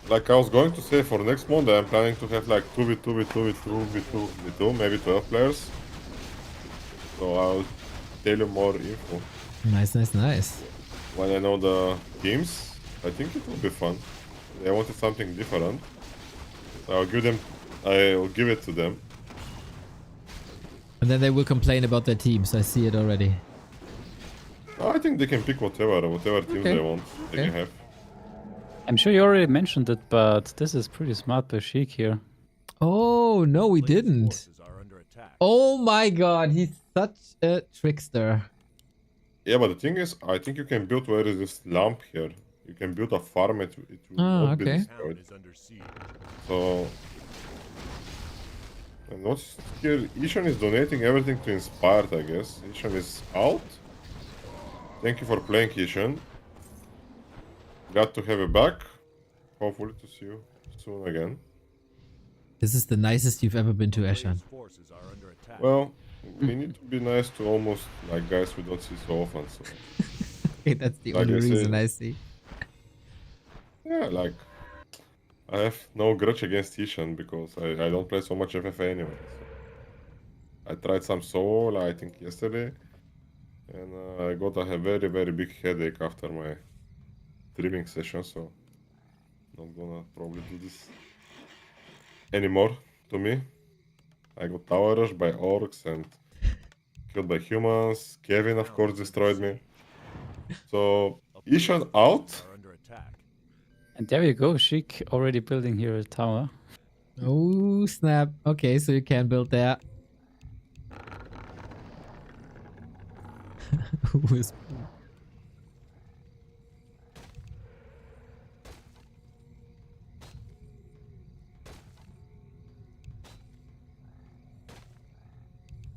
Like I was going to say, for next Monday, I'm planning to have like 2v2, maybe 12 players. So I'll tell you more info Nice, nice, nice. when I know the teams. I think it will be fun. They wanted something different. So I'll give it to them. And then they will complain about their teams. I see it already. I think they can pick whatever teams Okay. they want. They Okay. can have. I'm sure you already mentioned it, but this is pretty smart by Sheik here. Oh, no, we Player's didn't. forces are under attack. Oh my god, he's such a trickster. Yeah, but the thing is, I think you can build where is this lamp here. You can build a farm, it will Ah, not be okay. destroyed. Town is under siege. So, and what's here? Ishan is donating everything to Inspired, I guess. Ishan is out. Thank you for playing, Ishan. Glad to have you back. Hopefully to see you soon again. This is the nicest you've ever been to, Eshan. Player's forces are under attack. Well, we need to be nice to almost like guys we don't see so often. So Okay, that's the Like only I said- reason I see. yeah, like I have no grudge against Ishan because I don't play so much FFA anyway. So. I tried some solo, I think yesterday, and I got a very big headache after my streaming session. So not gonna probably do this anymore. To me, I got tower rushed by orcs and killed by humans. Kevin, of course, destroyed me. So Ishan out. Are under attack. And there you go, Sheik already building here a tower. Oh, snap. Okay, so you can build that. Who is...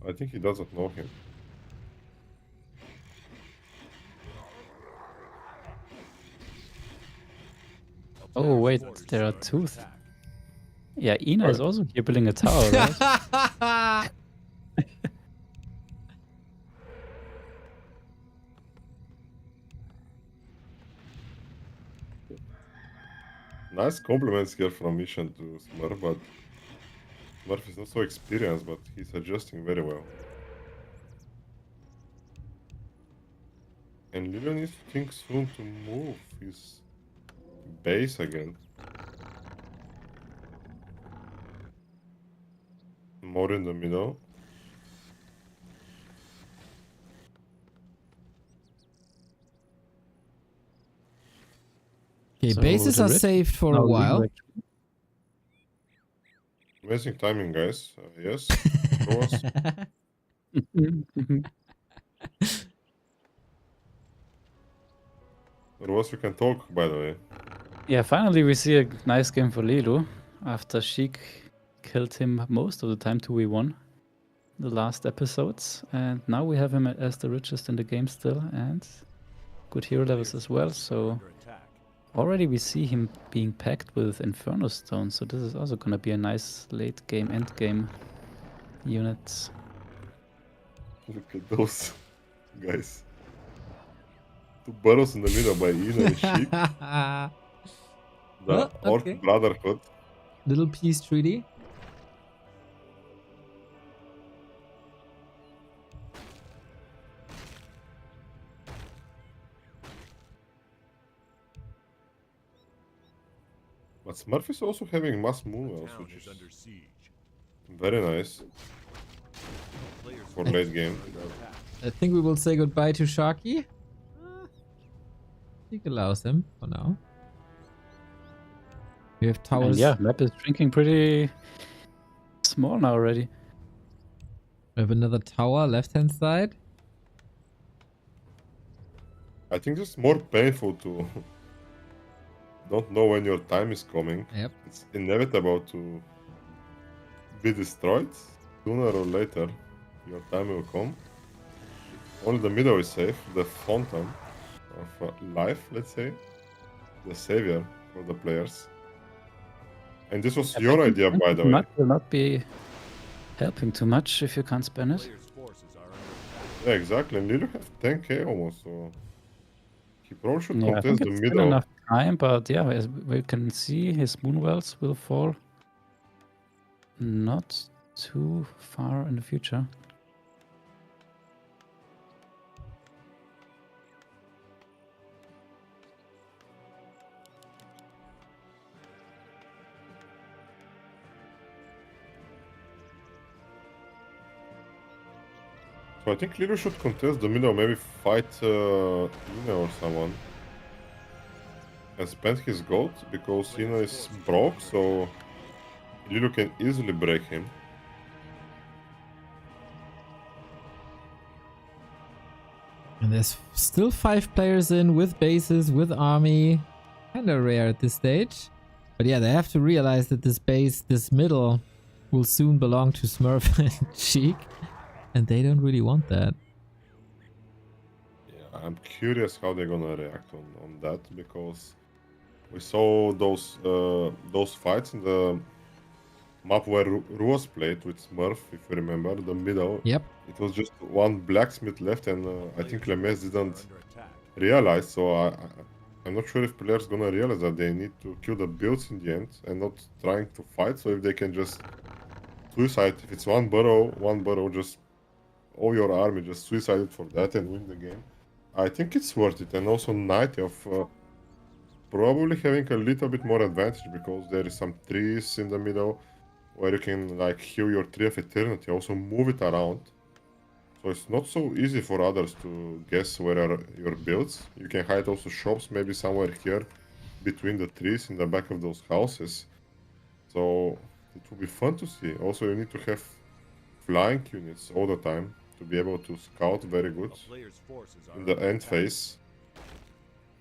I think he doesn't know him. Oh Player's wait, forces there are under two. attack. Yeah, Ina is also here building a tower, right? Nice compliments here from Ishan to Smurf, but Smurf is not so experienced, but he's adjusting very well. And Lelu needs to think soon to move his base again. More in the middle. Okay, So bases the are red- saved for No, a while. redirect. Amazing timing, guys. Yes. Roas. Roas, we can talk, by the way. Yeah, finally we see a nice game for Lelu after Sheik killed him most of the time 2v1 the last episodes, and now we have him as the richest in the game still and good hero levels as well. So Under attack. already we see him being packed with Inferno Stones, so this is also gonna be a nice late game, end game unit. Look at those guys. Two burrows in the middle by Ina and Sheik. The Oh, Orc okay. Brotherhood. Little peace treaty. But Smurf is also having mass movements, Town which is is under siege. very nice Player's for forces late game. under attack. I think we will say goodbye to Sharky. He allows him for now. We have And towers. yeah, map is shrinking pretty small now already. We have another tower left hand side. I think it's more painful to don't know when your time is coming. Yep. It's inevitable to be destroyed. Sooner or later, your time will come. Only the middle is safe. The fountain of life, let's say. The savior for the players. And this was your idea, by the way. Map will not be helping too much if you can't spend it. Player's forces are under attack. Yeah, exactly. And Lelu have 10k almost, so he probably should Yeah, I contest think the it's still middle. enough time, but yeah, as we can see, his Moonwells will fall not too far in the future. So I think Lelu should contest the middle, maybe fight Ina or someone. And spend his gold, because Ina is broke, so Lelu can easily break him. And there's still 5 players in with bases, with army. Kinda rare at this stage. But yeah, they have to realize that this base, this middle, will soon belong to Smurf and Sheik. And they don't really want that. Yeah, I'm curious how they're gonna react on that, because we saw those fights in the map where Ruas played with Smurf, if you remember, the middle. Yep. It was just one blacksmith left, and I think Lemes didn't Under attack. realize, so I'm not sure if players gonna realize that they need to kill the builds in the end and not trying to fight. So if they can just suicide, if it's one burrow, just all your army just suicide it for that and win the game. I think it's worth it, and also 90 of probably having a little bit more advantage, because there is some trees in the middle where you can like heal your Tree of Eternity, also move it around. So it's not so easy for others to guess where are your builds. You can hide also shops maybe somewhere here between the trees in the back of those houses. So it will be fun to see. Also, you need to have flying units all the time to be able to scout very good A player's forces are in the under end attack. phase.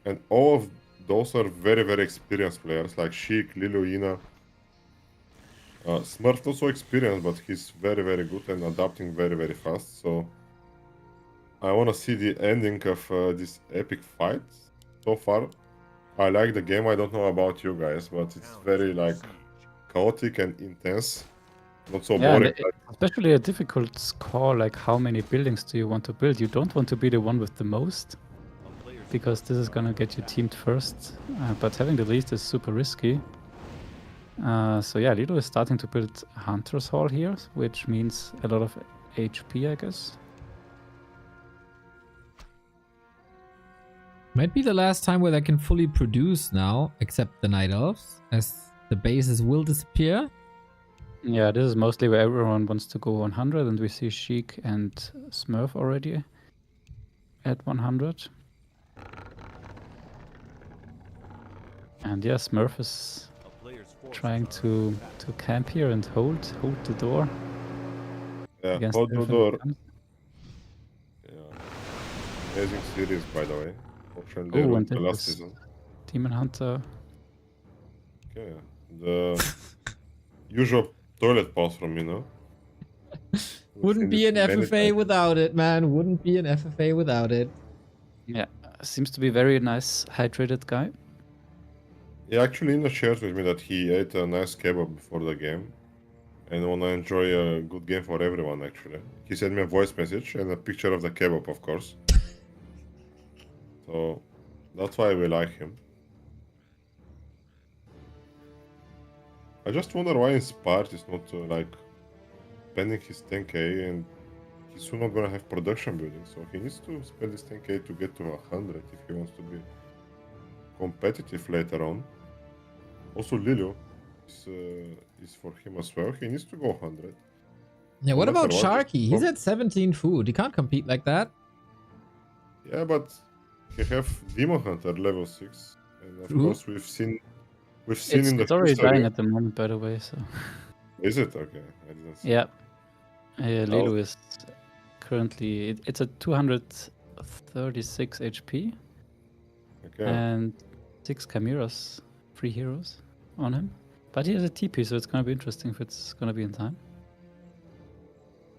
And all of those are very, very experienced players like Sheik, Lelu, Ina. Smurf not so experienced, but he's very, very good and adapting very, very fast. So I want to see the ending of this epic fight. So far, I like the game. I don't know about you guys, but it's Town is very under like siege. chaotic and intense. Not so Yeah, and boring. especially a difficult call, like how many buildings do you want to build? You don't want to be the one with the most, A player's because this is gonna get you teamed first. But having the least is super risky. So yeah, Lelu is starting to build Hunter's Hall here, which means a lot of HP, I guess. Might be the last time where they can fully produce now, except the Night Elves, as the bases will disappear. Yeah, this is mostly where everyone wants to go 100, and we see Sheik and Smurf already at 100. And yeah, Smurf is a player's forces trying are to under attack. camp here and hold the door Yeah, against hold the everything door. that comes. Yeah. Amazing series, by the way. Fortunately, Oh, I and the that last was season. Demon Hunter. Okay. The usual toilet pause from me, no? Wouldn't be an FFA without it, man. Wouldn't be an FFA without it. Yeah, seems to be very nice hydrated guy. He actually shared with me that he ate a nice kebab before the game and wanna enjoy a good game for everyone. Actually, he sent me a voice message and a picture of the kebab, of course. So that's why we like him. I just wonder why Inspired is not like spending his 10k, and he's soon not gonna have production building, so he needs to spend his 10k to get to 100 if he wants to be competitive later on. Also, Lelu is for him as well. He needs to go 100. Yeah, what No matter about what, Sharky? He's just- at 17 food. He can't compete like that. Yeah, but he have Demon Hunter level 6, and of True. course we've seen It's, in the it's already history. dying at the moment, by the way. So Is it okay? I didn't see. yeah, Lelu is currently it's at 236 HP Okay. and 6 Chimeras, 3 heroes on him. But he has a TP, so it's gonna be interesting if it's gonna be in time.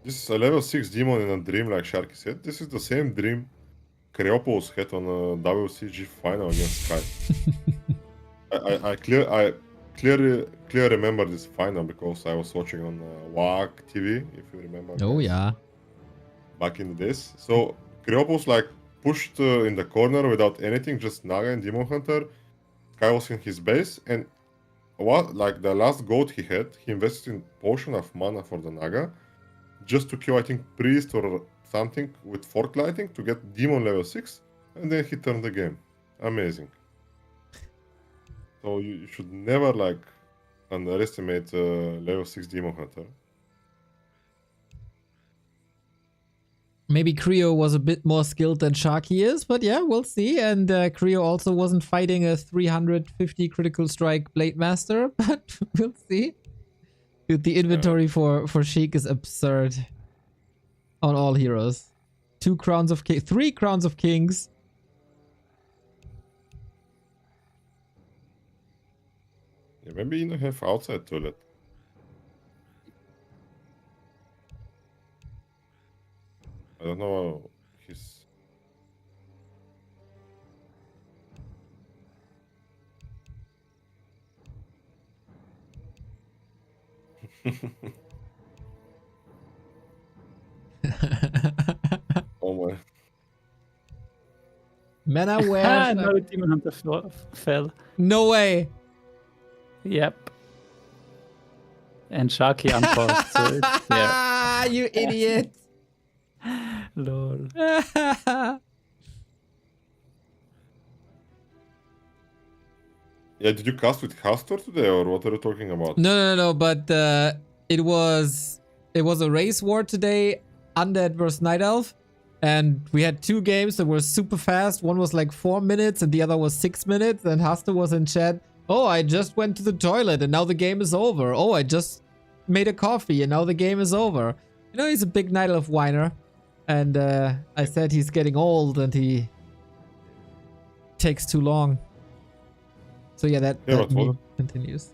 This is a level 6 demon in a dream, like Sharky said. This is the same dream Creopos had on a WCG final against Sky. I clearly remember this final because I was watching on WAC TV, if you remember. Oh, guys, yeah. Back in the days. So Creopos like pushed in the corner without anything, just Naga and Demon Hunter. Kai was in his base, and what like the last gold he had, he invested in potion of mana for the Naga, just to kill I think priest or something with fork lighting to get demon level 6, and then he turned the game. Amazing. So you should never like underestimate level 6 demon hunter. Maybe Creo was a bit more skilled than Sharky is, but yeah, we'll see. And Creo also wasn't fighting a 350 critical strike Blade Master, but we'll see. Dude, the inventory for Sheik is absurd on all heroes. 3 crowns of kings. Yeah, maybe you don't have outside toilet. I don't know his. Oh my. Mana Ah, where? no, the Demon Hunter fell. No way. Yep. And Sharky unpaused, so it's, yeah. Ah, you idiot. Lol. Yeah, did you cast with Castor today, or what are you talking about? No, but it was a race war today, Undead versus Night Elf, and we had 2 games that were super fast. One was like 4 minutes and the other was 6 minutes, and Haster was in chat. Oh, I just went to the toilet and now the game is over. Oh, I just made a coffee and now the game is over. You know, he's a big Night Elf whiner, and I said he's getting old and he takes too long. So yeah, that but meme continues.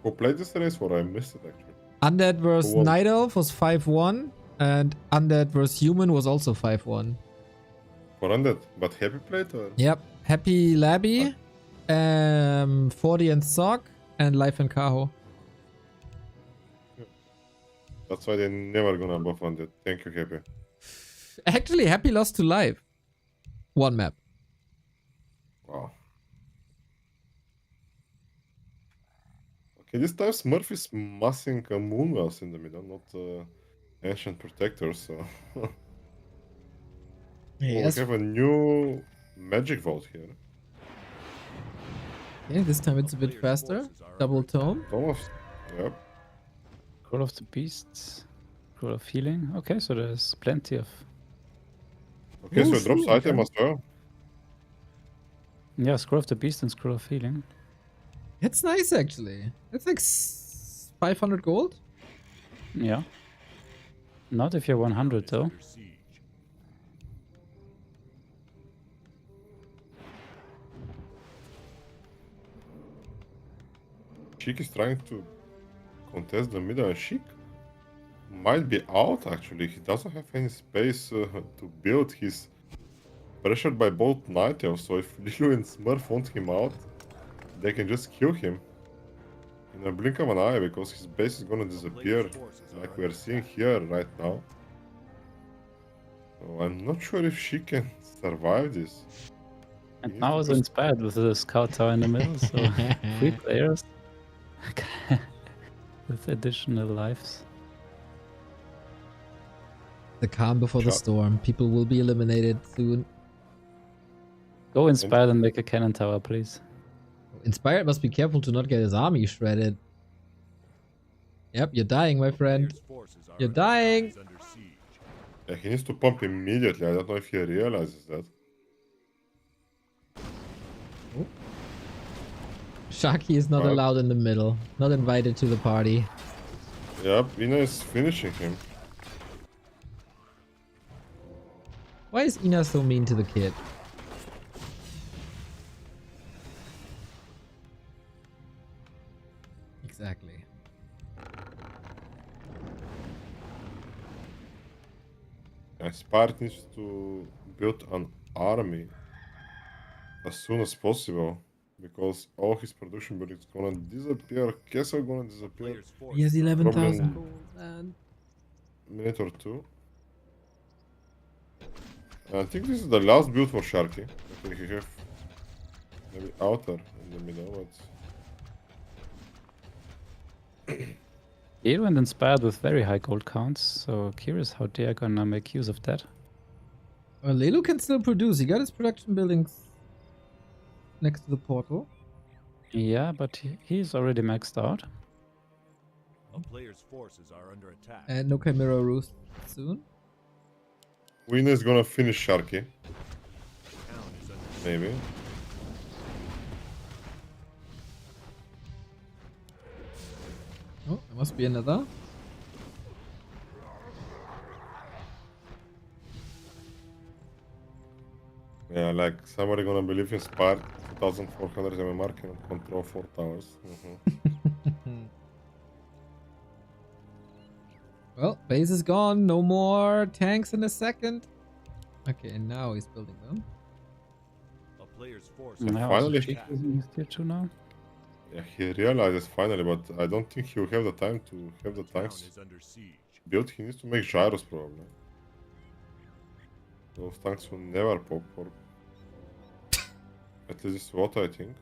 Who played this race? Or I missed it actually. Undead vs Who won? Night Elf was 5-1, and Undead vs Human was also 5-1. For Undead, but Happy played or? Yep. Happy Labby, 40 and Sock, and Life and Kaho. That's why they're never gonna buff Undead. Thank you, Happy. Actually, Happy lost to Live. 1 map. Wow. Okay, this time Smurf is massing Moonwells in the middle, not Ancient Protectors, so... Yes. We have a new Magic Vault here. Okay, this time it's a bit faster. Double tome. Almost. Yep. Call of the Beasts. Call of Healing. Okay, so there's plenty of... Okay, so Ooh, it drops sure, item as well. Yeah, Scroll of the Beast and Scroll of Healing. It's nice, actually. It's like 500 gold. Yeah. Not if you're 100 though. Under siege. Sheik is trying to contest the middle, and Sheik might be out actually. He doesn't have any space to build. He's pressured by both Night Elves, so if Lelu and Smurf want him out, they can just kill him in a blink of an eye, because his base is gonna disappear, like we are seeing here right now. So I'm not sure if she can survive this. And He now needs it's to inspired with the Scout Tower in the middle, so 3 players with additional lives. The calm before the Sure. storm. People will be eliminated soon. Go inspired and make a cannon tower, please. Inspired must be careful to not get his army shredded. Yep, you're dying, my friend. Player's forces are You're dying. under siege. Yeah, he needs to pump immediately. I don't know if he realizes that. Sharky is not Well- allowed in the middle. Not invited to the party. Yep, Ina is finishing him. Why is Ina so mean to the kid? Exactly. Spart needs to build an army as soon as possible, because all his production buildings gonna disappear. Castle gonna disappear. Player's forces He has are 11,000 Problem- gold, man. Minute or two. I think this is the last build for Sharky. I think he have maybe outer. in the middle, but Lelu and Inspired with very high gold counts, so curious how they are gonna make use of that. Well, Lelu can still produce. He got his production buildings next to the portal. Yeah, but he's already maxed out. A player's forces are under attack. And no Chimera Roost soon. Winner is gonna finish Sharky, Town is under maybe. Oh, there must be another. Yeah, like somebody gonna believe in Spark 2400 MMR can control 4 towers. Well, base is gone. No more tanks in a second. Okay, and now he's building them. a player's force. And now finally also Sheik is in his tier 2 now. Yeah, he realizes finally, but I don't think he will have the time to have the Town tanks is under siege. built. He needs to make gyros probably. Those tanks will never pop, or at least what I think.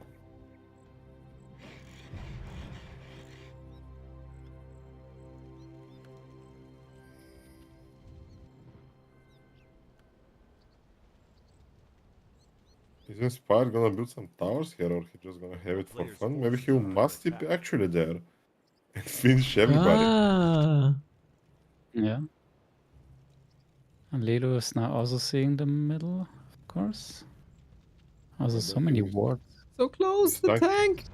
Is Inspired gonna build some towers here, or he just gonna have it for fun? Maybe he will must be actually there and finish everybody. Ah. Yeah. And Lelu is now also seeing the middle, of course. Also, so many wards. So close, This the tank- tank.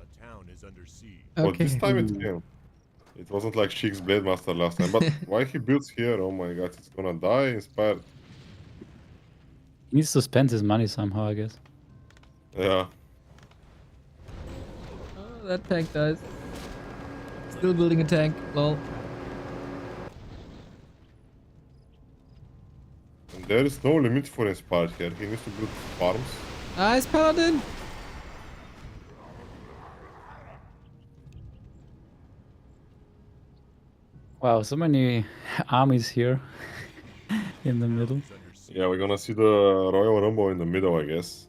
A town is under siege. But this Okay. time it came. It wasn't like Sheik's Blade Master last time. But why he builds here? Oh my god, it's gonna die. Inspired. He needs to spend his money somehow, I guess. Yeah. Oh, that tank dies. Still building a tank. Lol. And there is no limit for Inspired here. He needs to build farms. Nice Paladin. Wow, so many armies here in the middle. Is under siege. Yeah, we're gonna see the Royal Rumble in the middle, I guess.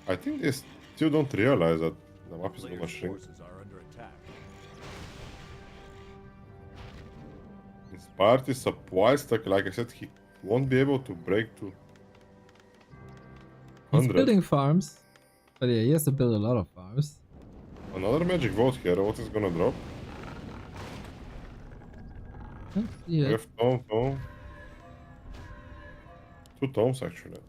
I think they still don't realize that the map is gonna Player's shrink. forces are under attack. Inspired is supply stuck. Like I said, he won't be able to break to He's 100. building farms. But yeah, he has to build a lot of farms. Another magic vote here. What is gonna drop? We Yeah. have tome. 2 tomes actually.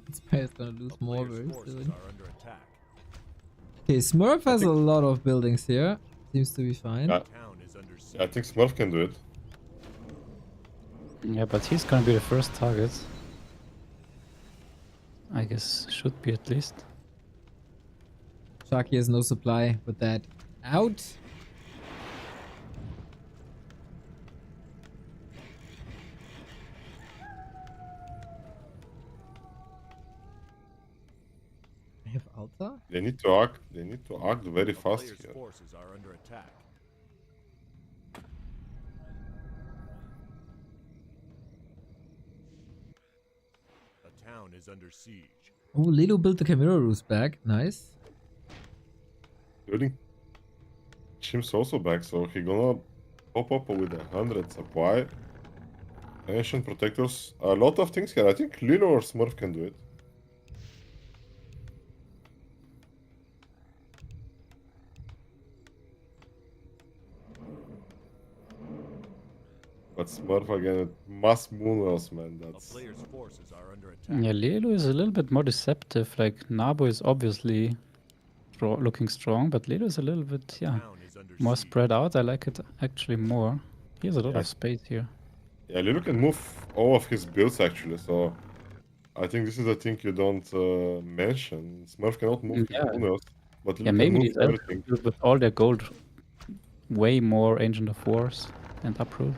Inspired's gonna lose A more player's very forces soon. are under attack. Okay, Smurf has a lot of buildings here. Seems to be fine. Yeah. Town is under siege. I think Smurf can do it. Yeah, but he's gonna be the first target. I guess should be at least. Sharky has no supply with that out. I have Alta? They need to act. They need to act very A fast player's here. forces are under attack. A town is under siege. Oh, Lelu built the Chimera Roost back. Nice. Building Chimps also back, so he gonna pop up with 100 supply. Ancient protectors. A lot of things here. I think Lelu or Smurf can do it. But Smurf again, mass moonwells, man. A That's player's forces are under attack. Yeah, Lelu is a little bit more deceptive. Like Nabu is obviously looking strong, but Lelu is a little bit, yeah, Town is under more siege. spread out. I like it actually more. He has a lot Yeah. of space here. yeah. Lelu can move all of his builds actually, so I think this is a thing you don't mention. Smurf cannot move his Yeah. moonwells, but Lelu Yeah, can maybe move these elves everything. build with all their gold way more Ancient of Wars and Uproot.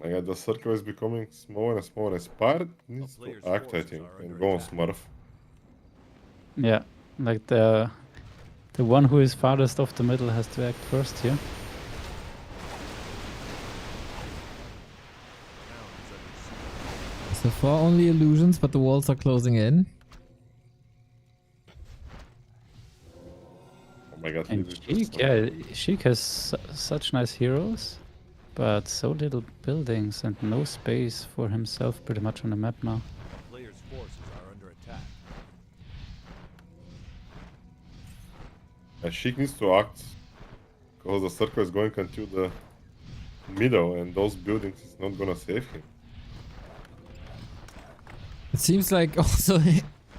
My god, the circle is becoming smaller and smaller. Inspired needs to player's act, I forces think, are and under go on attack. Smurf. Yeah, like the one who is farthest off the middle has to act first here. So far only illusions, but the walls are closing in. Oh my god, And Lelu just Sheik, yeah, Sheik has such nice heroes, but so little buildings and no space for himself pretty much on the map now. A player's forces are under attack. Sheik needs to act because the circle is going into the middle, and those buildings is not gonna save him. It seems like also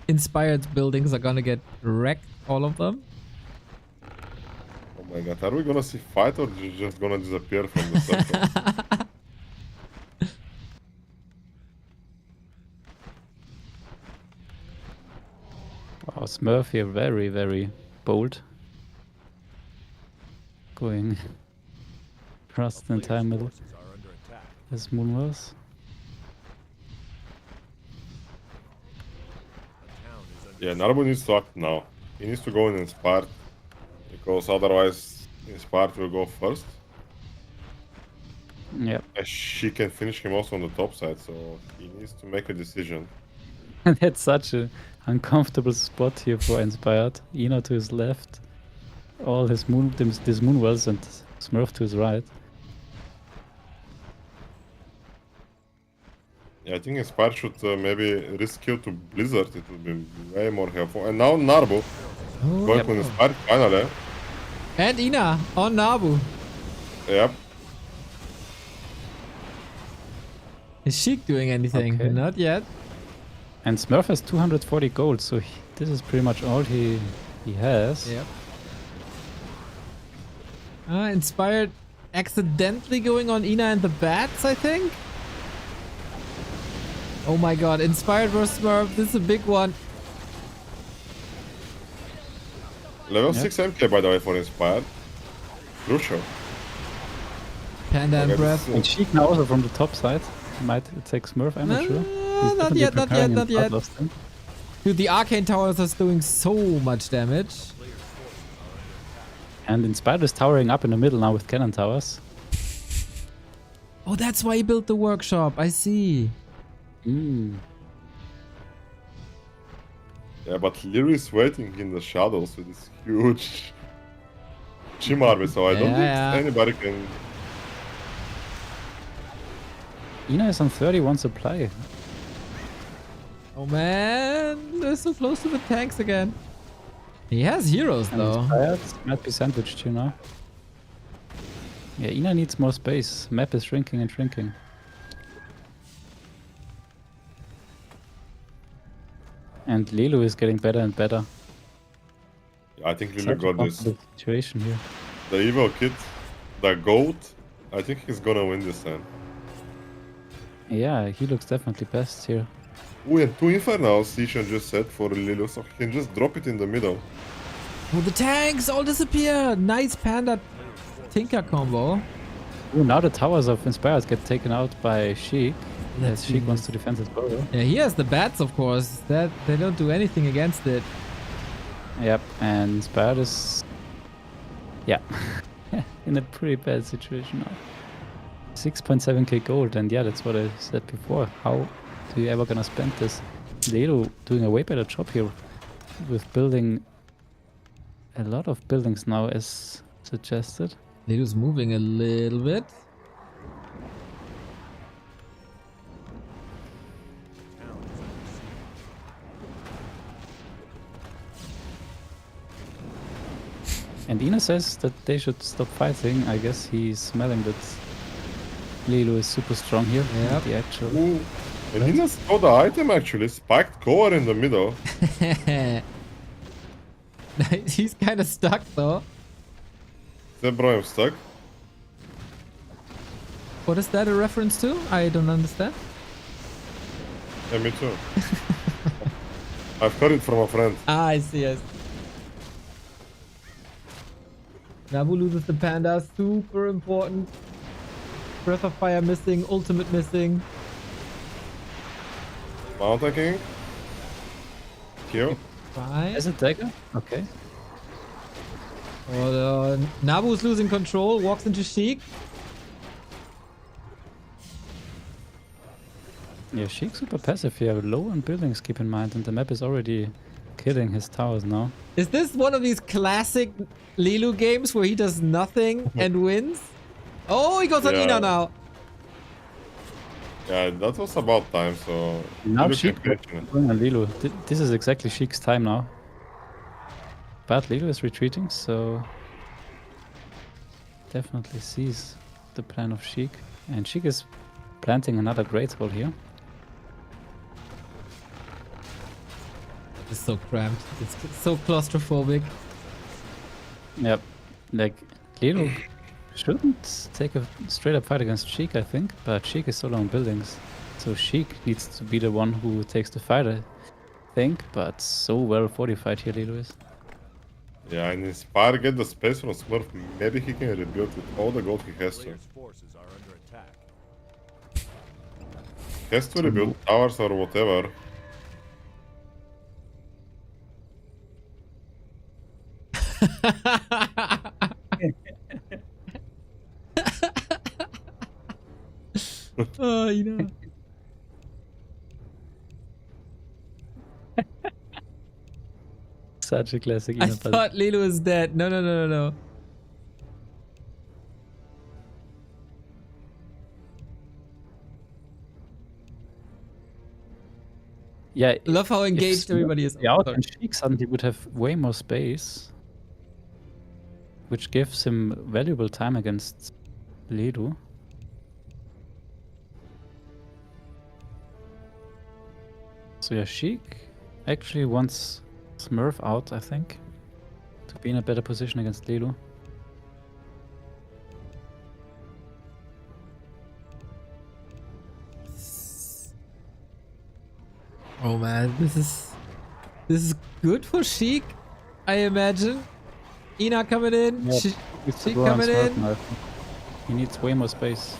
inspired buildings are gonna get wrecked, all of them. Oh my god, are we gonna see fight or just gonna disappear from the circle? Wow, Smurf here very, very bold. Going across the entire middle Forces are under attack. as Moonwells. A town is under Yeah, Narbo needs to act now. He needs to go in Inspired, because otherwise Inspired will go first. Yep. And she can finish him also on the top side, so he needs to make a decision. And that's such an uncomfortable spot here for Inspired. Ina to his left, all his these Moonwells, and Smurf to his right. Yeah, I think Inspired should maybe risk kill to Blizzard, it would be way more helpful. And now Narbo Oh. going with Inspired finally. And Ina on Nabu. Yep. Is Sheik doing anything? Okay. Not yet. And Smurf has 240 gold, so this is pretty much all he has. Yep. Inspired accidentally going on Ina and the bats, I think. Oh my god, Inspired versus Smurf, this is a big one. Level Yeah. 6 MK by the way for Inspired. Crucial. Panda and Okay, Breath. this And Sheik now also from the top side. Might take Smurf, I'm not sure. He's Not definitely yet, not yet, preparing not in yet. Bloodlust then. Dude, the Arcane Towers is doing so much damage. And Inspired is towering up in the middle now with cannon towers. Oh, that's why he built the workshop. I see. Yeah, but Lelu is waiting in the shadows with this huge Chim army, so I don't think Yeah. anybody can. Ina is on 31 supply. Oh man, they're so close to the tanks again. He has heroes And though. Inspired might be sandwiched here now. Yeah, Ina needs more space. Map is shrinking and shrinking. And Lelu is getting better and better. I think Lelu Such a got this. comfortable situation here. The evil kid, the goat. I think he's gonna win this time. Yeah, he looks definitely best here. Ooh, and 2 Infernals, Sishan just said for Lelu, so he can just drop it in the middle. Oh, the tanks all disappear. Nice Panda Tinker combo. Ooh, now the towers of Inspired get taken out by Sheik. Let's As Sheik see. wants to defend his borrow. Yeah, he has the bats, of course. That they don't do anything against it. Yep, and Inspired is... Yeah, in a pretty bad situation now. 6.7k gold, and yeah, that's what I said before. How do you ever gonna spend this? Lelu doing a way better job here with building a lot of buildings now as suggested. Lelu's moving a little bit. And Ina says that they should stop fighting. I guess he's smelling that Lelu is super strong here. Yep. The actual... Ooh. And he just got the item actually, spiked core in the middle. He's kind of stuck though. Zebra, I'm stuck. What is that a reference to? I don't understand. Yeah, me too. I've heard it from a friend. Ah, I see, I see. Nabu loses the panda. Super important. Breath of Fire missing, ultimate missing. Mountain King. Q. Fine. Is it dagger? Okay. Oh, Nabu's losing control, walks into Sheik. Yeah, Sheik super passive here, low on buildings, keep in mind, and the map is already killing his towers now. Is this one of these classic Lelu games where he does nothing and wins? Oh, he goes on Yeah. Ina now. Yeah, that was about time, so... Now Lelu Sheik can finish it. going on Lelu. This is exactly Sheik's time now. But Lelu is retreating, so... Definitely sees the plan of Sheik. And Sheik is planting another great wall here. It's so cramped. It's so claustrophobic. Yep. Like, Lelu shouldn't take a straight up fight against Sheik, I think. But Sheik is solo on buildings. So Sheik needs to be the one who takes the fight, I think. But so well fortified here, Lelu is. Yeah, and Inspire get the space from Smurf. Maybe he can rebuild with all the gold he has to. Player's forces are under attack. He has to rebuild towers or whatever. Oh, you know. Such a classic I Ina puzzle. thought Lelu was dead. No, no, no, no, no. Yeah, Love how engaged Smurf everybody is. would be out and Sheik suddenly would have way more space, which gives him valuable time against Lelu. So yeah, Sheik actually wants Smurf out, I think, to be in a better position against Lelu. Oh man, this is good for Sheik, I imagine. Ina coming in, Yeah, Sheik needs to go on coming Smurf in. now, I think. He needs way more space.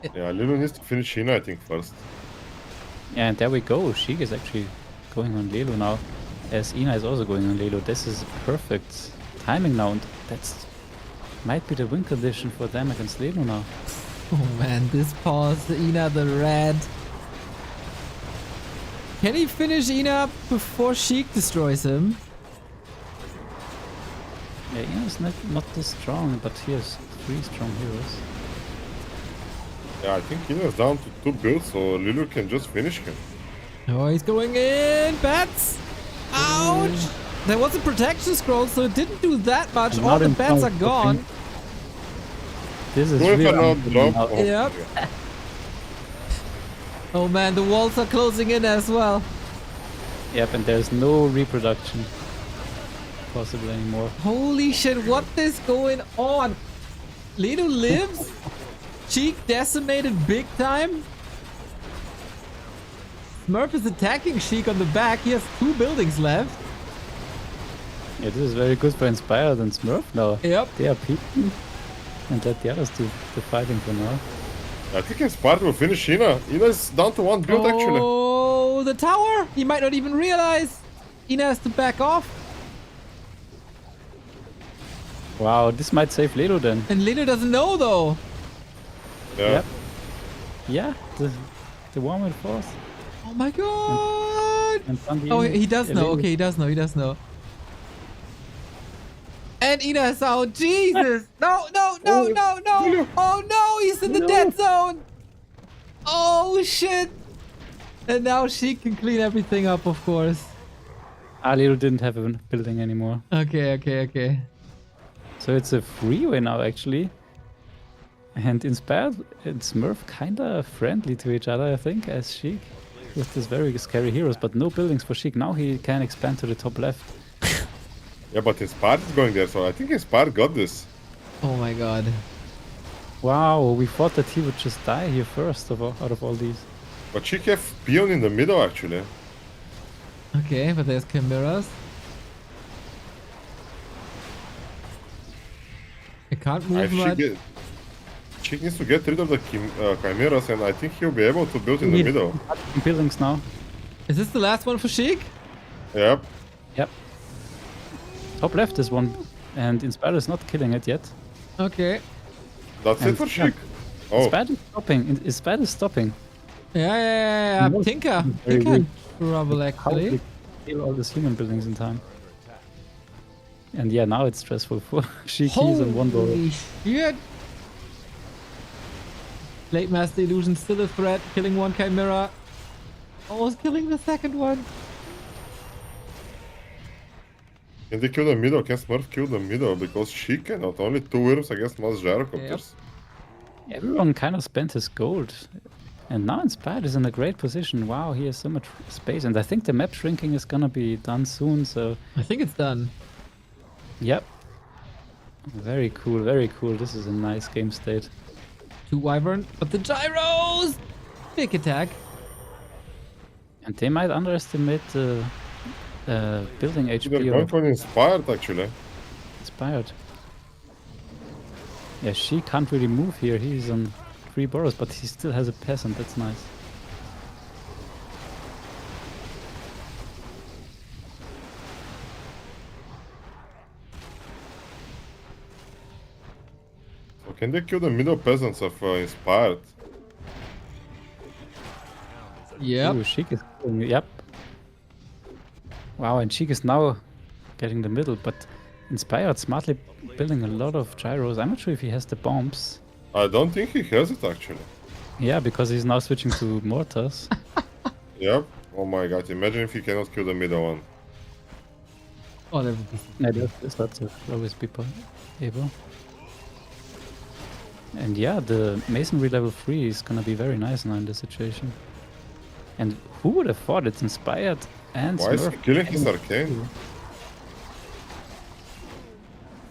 Yeah, Lelu needs to finish Ina, I think, first. Yeah, and there we go. Sheik is actually going on Lelu now, as Ina is also going on Lelu. This is perfect timing now, and that's might be the win condition for them against Lelu now. Oh man, this pause, Ina the red. Can he finish Ina before Sheik destroys him? Yeah, Ina is not this strong, but he has 3 strong heroes. Yeah, I think Ina is down to 2 builds, so Lelu can just finish him. Oh, he's going in. Bats. Ouch. There was a protection scroll, so it didn't do that much. And All not the in bats are front, gone. Go This is if really I not unbelievable drop. now. Oh, Yep. yeah. Oh man, the walls are closing in as well. Yep, and there's no reproduction possible anymore. Holy shit, what is going on? Lelu lives? Sheik decimated big time? Smurf is attacking Sheik on the back. He has 2 buildings left. Yeah, this is very good for Inspired and Smurf now. Yep. They are peeking and let the others do the fighting for now. I think Inspire will finish Ina. Ina is down to 1 build, actually. Oh, the tower! He might not even realize. Ina has to back off. Wow, this might save Lelu then. And Lelu doesn't know though. Yeah. Yep. Yeah, the one with force. Oh my god! And Sandy Oh, he does know. Lelu. Okay, he does know. He does know. And Ina's out. Jesus! No, no, no, no, no! Oh no! He's in the dead zone! Oh shit! And now she can clean everything up, of course. Lelu didn't have a building anymore. Okay, okay, okay. So it's a freeway now, actually. And Inspired and Smurf kinda friendly to each other, I think, as Sheik. With these very scary heroes, but no buildings for Sheik. Now he can expand to the top left. Yeah, but Inspire is going there, so I think Inspire got this. Oh my god. Wow, we thought that he would just die here first out of all these. But she have Peon in the middle, actually. Okay, but there's chimeras. can't I move much. Sheik needs to get rid of the chimeras, and I think he'll be able to build in the middle. Buildings now. Is this the last one for Sheik? Yep. Yep. Top left is one, and Inspire is not killing it yet. Okay. That's And it for yeah. Sheik. Oh, Inspire is stopping. Inspire is stopping. Yeah. No, Tinker. very Tinker weak. trouble How actually. they kill all these human buildings in time. And yeah, now it's stressful for Sheik. He's on one ball. Holy shit. Blade Master Illusion still a threat, killing one Chimera. Almost killing the second one. can they kill the middle? Can Smurf kill the middle? Because Sheik cannot. Only 2 worms against most gyrocopters. Everyone kind of spent his gold. And now Inspired is in a great position. Wow, he has so much space. And I think the map shrinking is gonna be done soon, so... I think it's done. Yep. Very cool, very cool. This is a nice game state. 2 Wyvern, but the gyros! Big attack. And they might underestimate the building They're HP going of for an Inspired, actually. Inspired. Yeah, she can't really move here. He's on 3 boroughs, but he still has a peasant. That's nice. So can they kill the middle peasants of Inspired? Yep. Ooh, Sheik is killing, yep. Wow, and Sheik is now getting the middle, but Inspired smartly building a lot of gyros. I'm not sure if he has the bombs. I don't think he has it, actually. Yeah, because he's now switching to mortars. Yep. Oh my god, imagine if he cannot kill the middle one. Oh, that would be Yeah, there's lots of always people able. And yeah, the masonry level 3 is gonna be very nice now in this situation. And who would have thought it's Inspired and Why is he Smurf killing his arcane?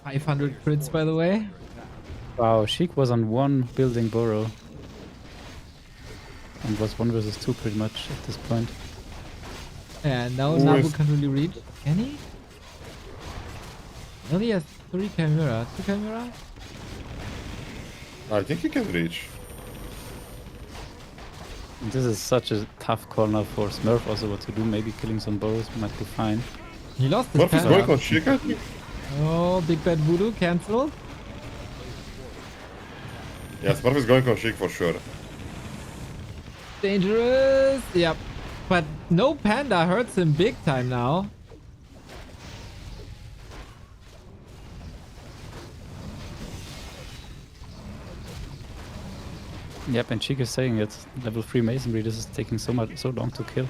500 crits, by the way. Wow, Sheik was on 1 building borough. And was 1 versus 2 pretty much at this point. And now Who Nabu is- can't really reach. Can he? Well, he has 3 Chimera. 2 Chimera? I think he can reach. And this is such a tough call now for Smurf also what to do. Maybe killing some boroughs might be fine. He lost his Smurf is going Panda. on Sheik, I think. Oh, Big Bad Voodoo cancelled. Yeah, Smurf is going on Sheik for sure. Dangerous. Yep. But no Panda hurts him big time now. Yep, and Sheik is saying it. Level 3 masonry, this is taking so long to kill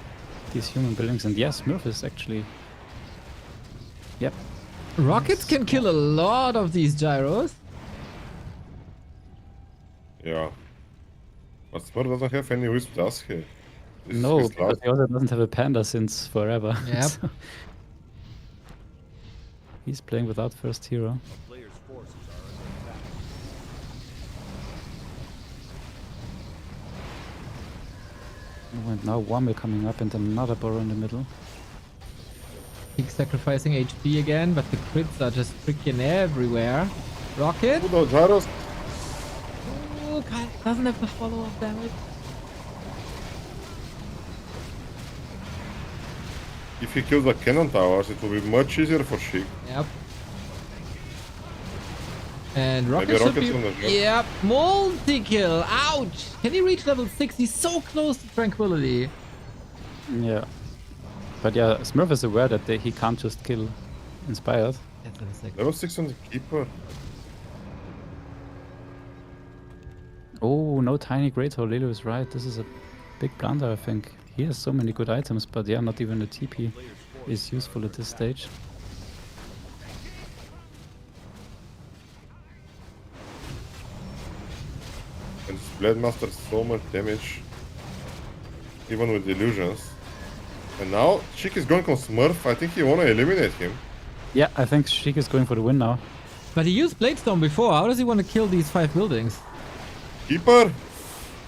these human buildings. And yeah, Smurf is actually... Yep. Rockets can kill a lot of these gyros. Yeah. But Smurf doesn't have any wisp, does he? This is No, his because last- he also doesn't have a panda since forever. Yep. So he's playing without first hero. The player's forces are under attack. Oh, and now Wamil coming up and another borrow in the middle. He's sacrificing HP again, but the crits are just freaking everywhere. Rocket. Oh, the gyros. Oh, God, doesn't have the follow-up damage. If he kills the cannon towers, it will be much easier for Sheik. Yep. And Rocket Maybe should Rocket's be... on the job. Yep, multi-kill. Ouch! Can he reach level 6? He's so close to Tranquility. Yeah. But yeah, Smurf is aware that he can't just kill Inspired. That's level 6. Level 6 on the keeper. Oh, no tiny great hole. Lelu is right. This is a big blunder, I think. He has so many good items, but yeah, not even the TP is useful at this stage. And this Blade Master so much damage. Even with illusions. And now Sheik is going on Smurf. I think he wanna eliminate him. Yeah, I think Sheik is going for the win now. But he used Bladestone before. How does he want to kill these 5 buildings? Keeper!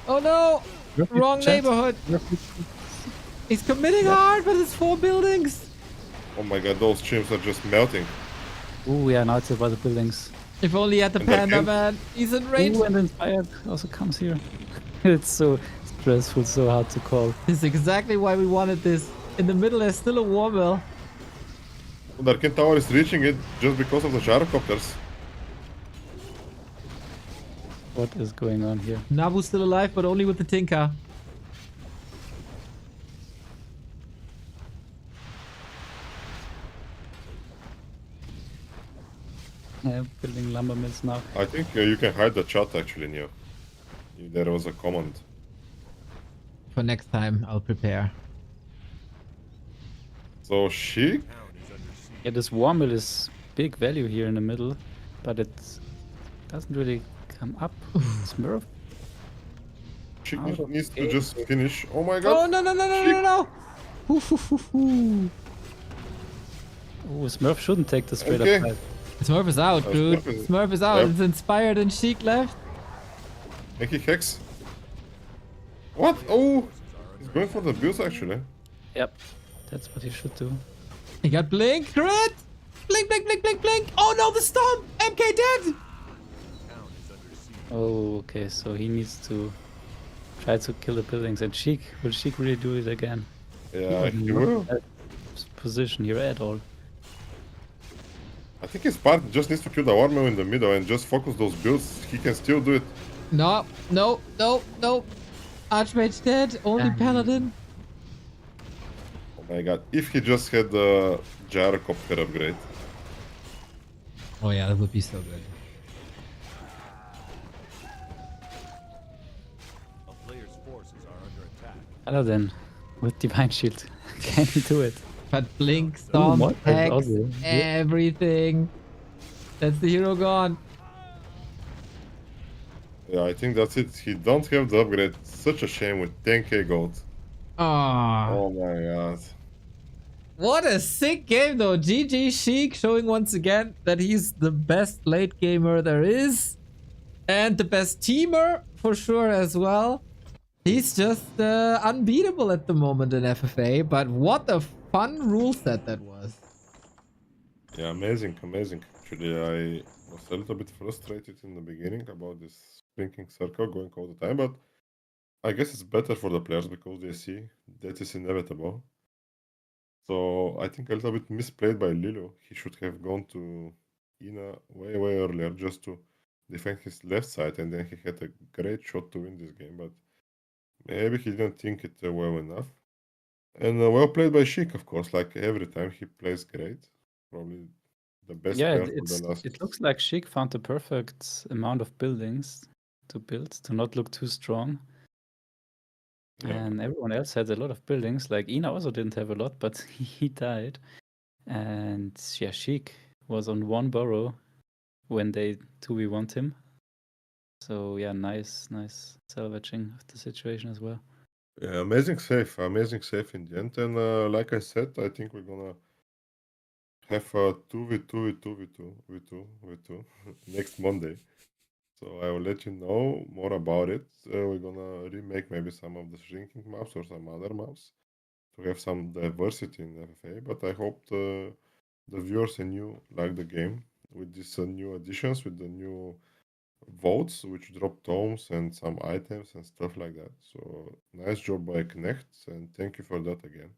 Oh no! Wrong Chat. neighborhood. He's committing hard, but it's 4 buildings. Oh my god, those chimps are just melting. Oh yeah, now it's about the buildings. If only he had the And that panda, can- man. He's in range. Ooh, and Inspired also comes here. It's so stressful, so hard to call. This is exactly why we wanted this. In the middle, there's still a war mill. The Arcane Tower is reaching it just because of the gyrocopters. What is going on here? Nabu's still alive, but only with the Tinker. Building lumber mills now. I think you can hide the chat actually, Neo. There was a command. For next time, I'll prepare. So Sheik? Yeah, this war mill is big value here in the middle, but it doesn't really come up. Smurf? Sheik Out of needs to game. just finish. Oh my Oh, god! no, no, no, no, no, no! Hoo, hoo, hoo, hoo. Oh, Smurf shouldn't take the straight Okay. up fight. Smurf is out, dude. Smurf is- Smurf is out. Yep. It's Inspired and Sheik left. Yankee Hex. What? Oh! He's going for the builds actually. Yep, that's what he should do. He got Blink. Crit! Blink, blink, blink, blink, blink! Oh no, the stomp! MK dead! Oh, okay, so he needs to try to kill the buildings. And Sheik, will Sheik really do it again? Yeah, he Not will. in that position here at all. I think his part just needs to kill the Warmill in the middle and just focus those builds. He can still do it. No, no, no, no. Archmage dead. Only Paladin. Oh my god. If he just had the gyrocopter upgrade. Oh yeah, that would be so good. A player's forces are under attack. Paladin with Divine Shield. Can he do it? But Blink, Stomp, what? Hex, Also, yeah. everything. That's the hero gone. Yeah, I think that's it. He don't have the upgrade. Such a shame with 10k gold. Ah, Oh my god. what a sick game though. GG Sheik showing once again that he's the best late gamer there is. And the best teamer for sure as well. He's just unbeatable at the moment in FFA. But what a fun rule set that was. Yeah, amazing, amazing. Actually, I was a little bit frustrated in the beginning about this blinking circle going all the time, but I guess it's better for the players because they see that is inevitable. So I think a little bit misplayed by Lelu. He should have gone to Ina way, way earlier just to defend his left side, and then he had a great shot to win this game, but maybe he didn't think it well enough. And well played by Sheik, of course. Like every time, he plays great. Probably the best Yeah, player for the last. it looks like Sheik found the perfect amount of buildings to build to not look too strong. Yeah. And everyone else had a lot of buildings. Like Ina also didn't have a lot, but he died. And yeah, Sheik was on one burrow when they 2v1'd him. So yeah, nice salvaging of the situation as well. Yeah, amazing save in the end. And like I said, I think we're gonna have a 2v2 next Monday. So I will let you know more about it. We're gonna remake maybe some of the shrinking maps or some other maps to have some diversity in FFA. But I hope the viewers and you like the game with these new additions, with the new votes which drop tomes and some items and stuff like that. So nice job by Knecht, and thank you for that again.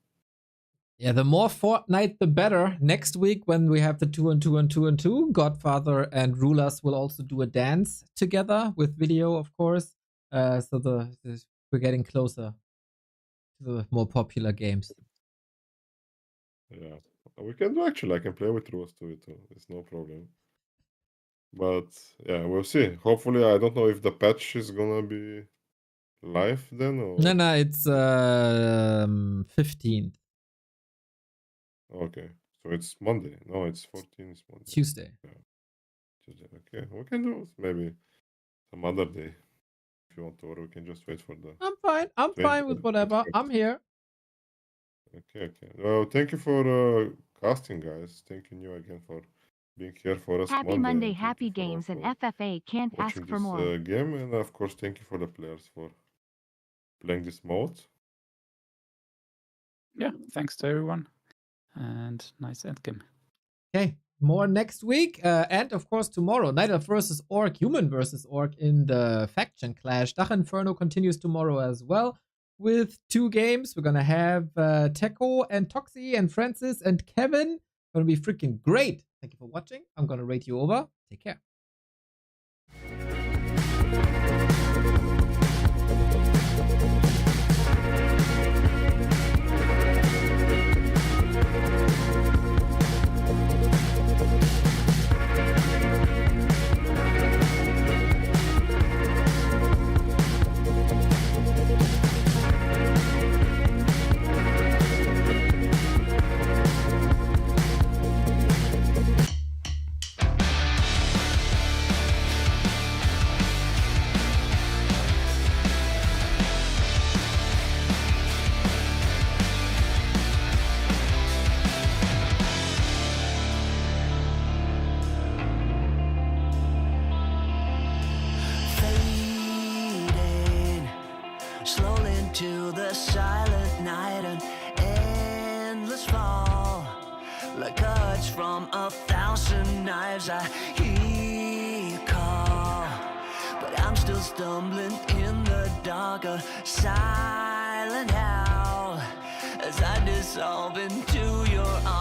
Yeah, the more Fortnite, the better. Next week, when we have the 2-on-2-on-2-on-2, Godfather and Rulers will also do a dance together with video, of course. So we're getting closer to the more popular games. Yeah, we can do actually. I can play with Ruas too. It's no problem. But yeah, we'll see. Hopefully, I don't know if the patch is gonna be live then or. No, it's 15th, Okay, so it's Monday. No, it's 14. It's Monday. Tuesday. Tuesday. Okay, we can do it maybe some other day if you want to, or we can just wait for the. I'm fine. I'm fine with whatever. I'm here. Okay. Well, thank you for casting, guys. Thank you, New, again for being here for us. Happy Monday, and thank happy you for games, and also FFA can't ask watching for this more. game, and of course, thank you for the players for playing this mode. Yeah, thanks to everyone. And nice endgame. Okay. More next week. And of course, tomorrow. Night Elf versus Orc, Human versus Orc in the faction clash. Dach Inferno continues tomorrow as well with 2 games. We're going to have Teko and Toxie and Francis and Kevin. Going to be freaking great. Thank you for watching. I'm going to rate you over. Take care. Fading slowly into the silent night, an endless fall, like cuts from 1,000 knives. I hear you call, but I'm still stumbling in the dark, a silent howl as I dissolve into your arms.